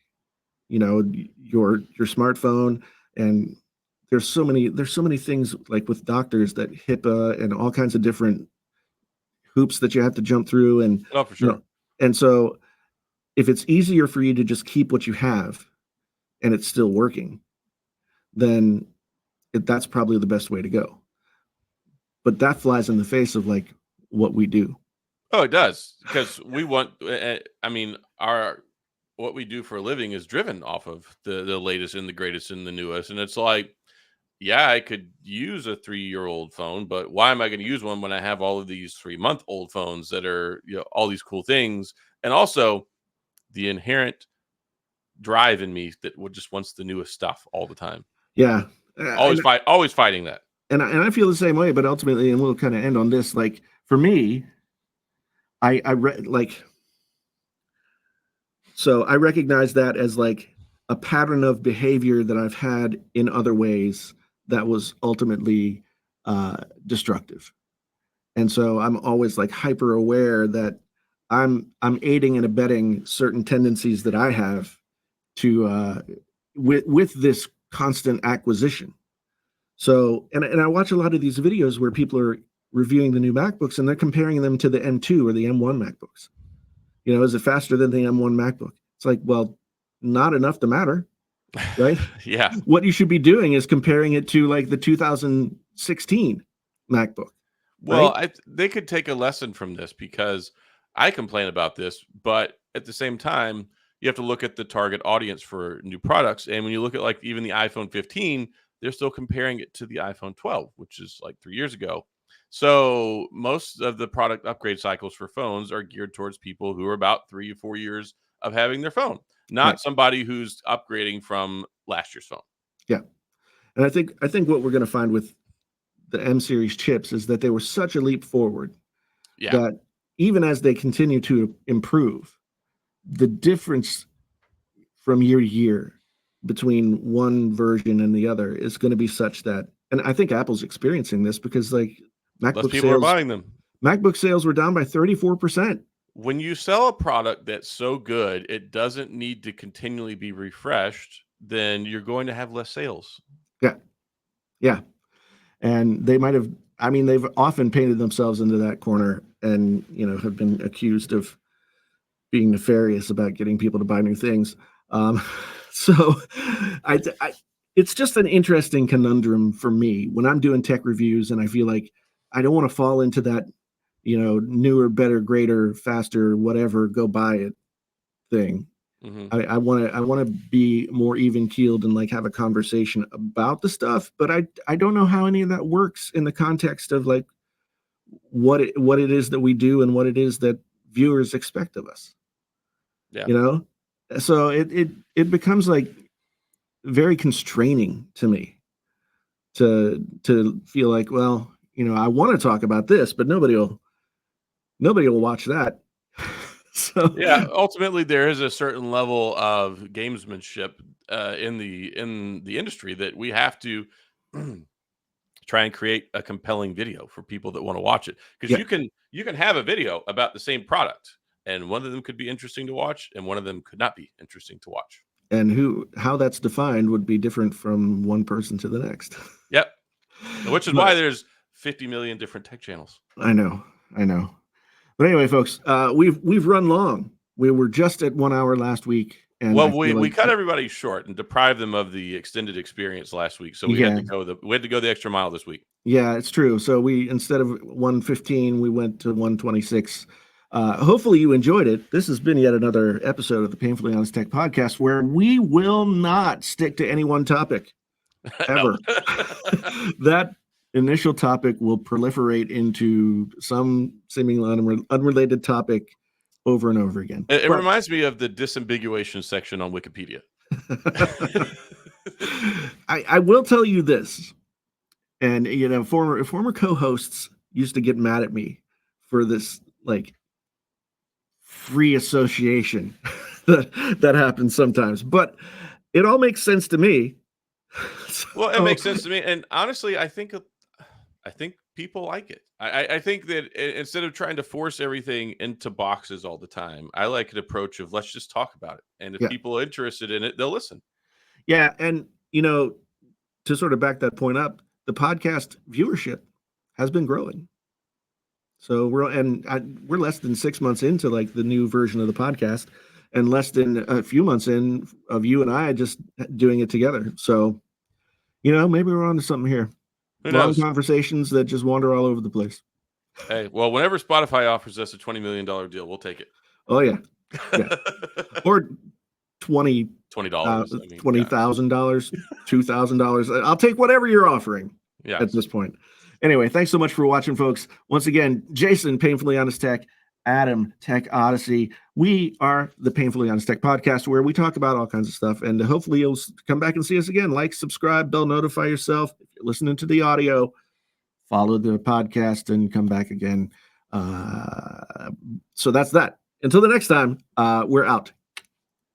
your smartphone, and there's so many things like with doctors that HIPAA and all kinds of different hoops that you have to jump through, and Oh, for you sure. know, and so if it's easier for you to just keep what you have and it's still working, then that's probably the best way to go. But that flies in the face of like what we do. Oh, it does, because we want. I mean, our what we do for a living is driven off of the latest and the greatest and the newest, and it's like, yeah, I could use a 3-year-old phone, but why am I going to use one when I have all of these 3-month-old phones that are, all these cool things, and also the inherent drive in me that just wants the newest stuff all the time. Yeah. Always fighting that. And I feel the same way, but ultimately, and we'll kind of end on this, like for me, I read like, so I recognize that as like a pattern of behavior that I've had in other ways that was ultimately destructive. And so I'm always like hyper aware that I'm aiding and abetting certain tendencies that I have to with this constant acquisition. So and I watch a lot of these videos where people are reviewing the new MacBooks and they're comparing them to the M2 or the M1 MacBooks. Is it faster than the M1 MacBook? It's like, well, not enough to matter, right? Yeah. What you should be doing is comparing it to like the 2016 MacBook, right? Well, they could take a lesson from this, because I complain about this, but at the same time, you have to look at the target audience for new products. And when you look at like even the iPhone 15, they're still comparing it to the iPhone 12, which is like 3 years ago. So most of the product upgrade cycles for phones are geared towards people who are about 3 or 4 years of having their phone, Right. not somebody who's upgrading from last year's phone. Yeah. And I think what we're going to find with the M series chips is that they were such a leap forward Yeah. that even as they continue to improve, the difference from year to year between one version and the other is going to be such that, and I think Apple's experiencing this because like Less people are buying them. MacBook sales were down by 34%. When you sell a product that's so good, it doesn't need to continually be refreshed, then you're going to have less sales. Yeah. Yeah. And they might have, I mean, they've often painted themselves into that corner and, have been accused of being nefarious about getting people to buy new things. So it's just an interesting conundrum for me when I'm doing tech reviews, and I feel like I don't want to fall into that, newer, better, greater, faster, whatever, go buy it thing. Mm-hmm. I want to be more even keeled and like have a conversation about the stuff, but I don't know how any of that works in the context of like what it is that we do and what it is that viewers expect of us. Yeah. So it becomes like very constraining to me to feel like, well, I want to talk about this, but nobody will watch that. So yeah, ultimately there is a certain level of gamesmanship in the industry that we have to try and create a compelling video for people that want to watch it, because yeah. you can have a video about the same product, and one of them could be interesting to watch and one of them could not be interesting to watch. And how that's defined would be different from one person to the next. Yep. Which is why there's 50 million different tech channels. I know. But anyway, folks, we've run long. We were just at 1 hour last week. And well, we cut everybody short and deprived them of the extended experience last week. So we had to go the extra mile this week. Yeah, it's true. So we, instead of 115, we went to 126. Hopefully you enjoyed it. This has been yet another episode of the Painfully Honest Tech Podcast, where we will not stick to any one topic ever. That initial topic will proliferate into some seemingly unrelated topic over and over again. It reminds me of the disambiguation section on Wikipedia. I will tell you this, and former co-hosts used to get mad at me for this like free association that happens sometimes, but it all makes sense to me. Well, it makes sense to me, and honestly, I think people like it. I think that instead of trying to force everything into boxes all the time, I like an approach of let's just talk about it. And if people are interested in it, they'll listen. Yeah. And, to sort of back that point up, the podcast viewership has been growing. So we're less than 6 months into like the new version of the podcast, and less than a few months in of you and I just doing it together. So, maybe we're on to something here. Long conversations that just wander all over the place. Hey, well, whenever Spotify offers us a $20 million deal, we'll take it. Oh yeah. Or $20,000, $2,000. I'll take whatever you're offering at this point. Anyway, thanks so much for watching, folks. Once again, Jason, Painfully Honest Tech, Adam, Tech Odyssey. We are the Painfully Honest Tech Podcast, where we talk about all kinds of stuff. And hopefully you'll come back and see us again. Like, subscribe, bell, notify yourself. If you're listening to the audio, follow the podcast and come back again. So that's that. Until the next time, we're out.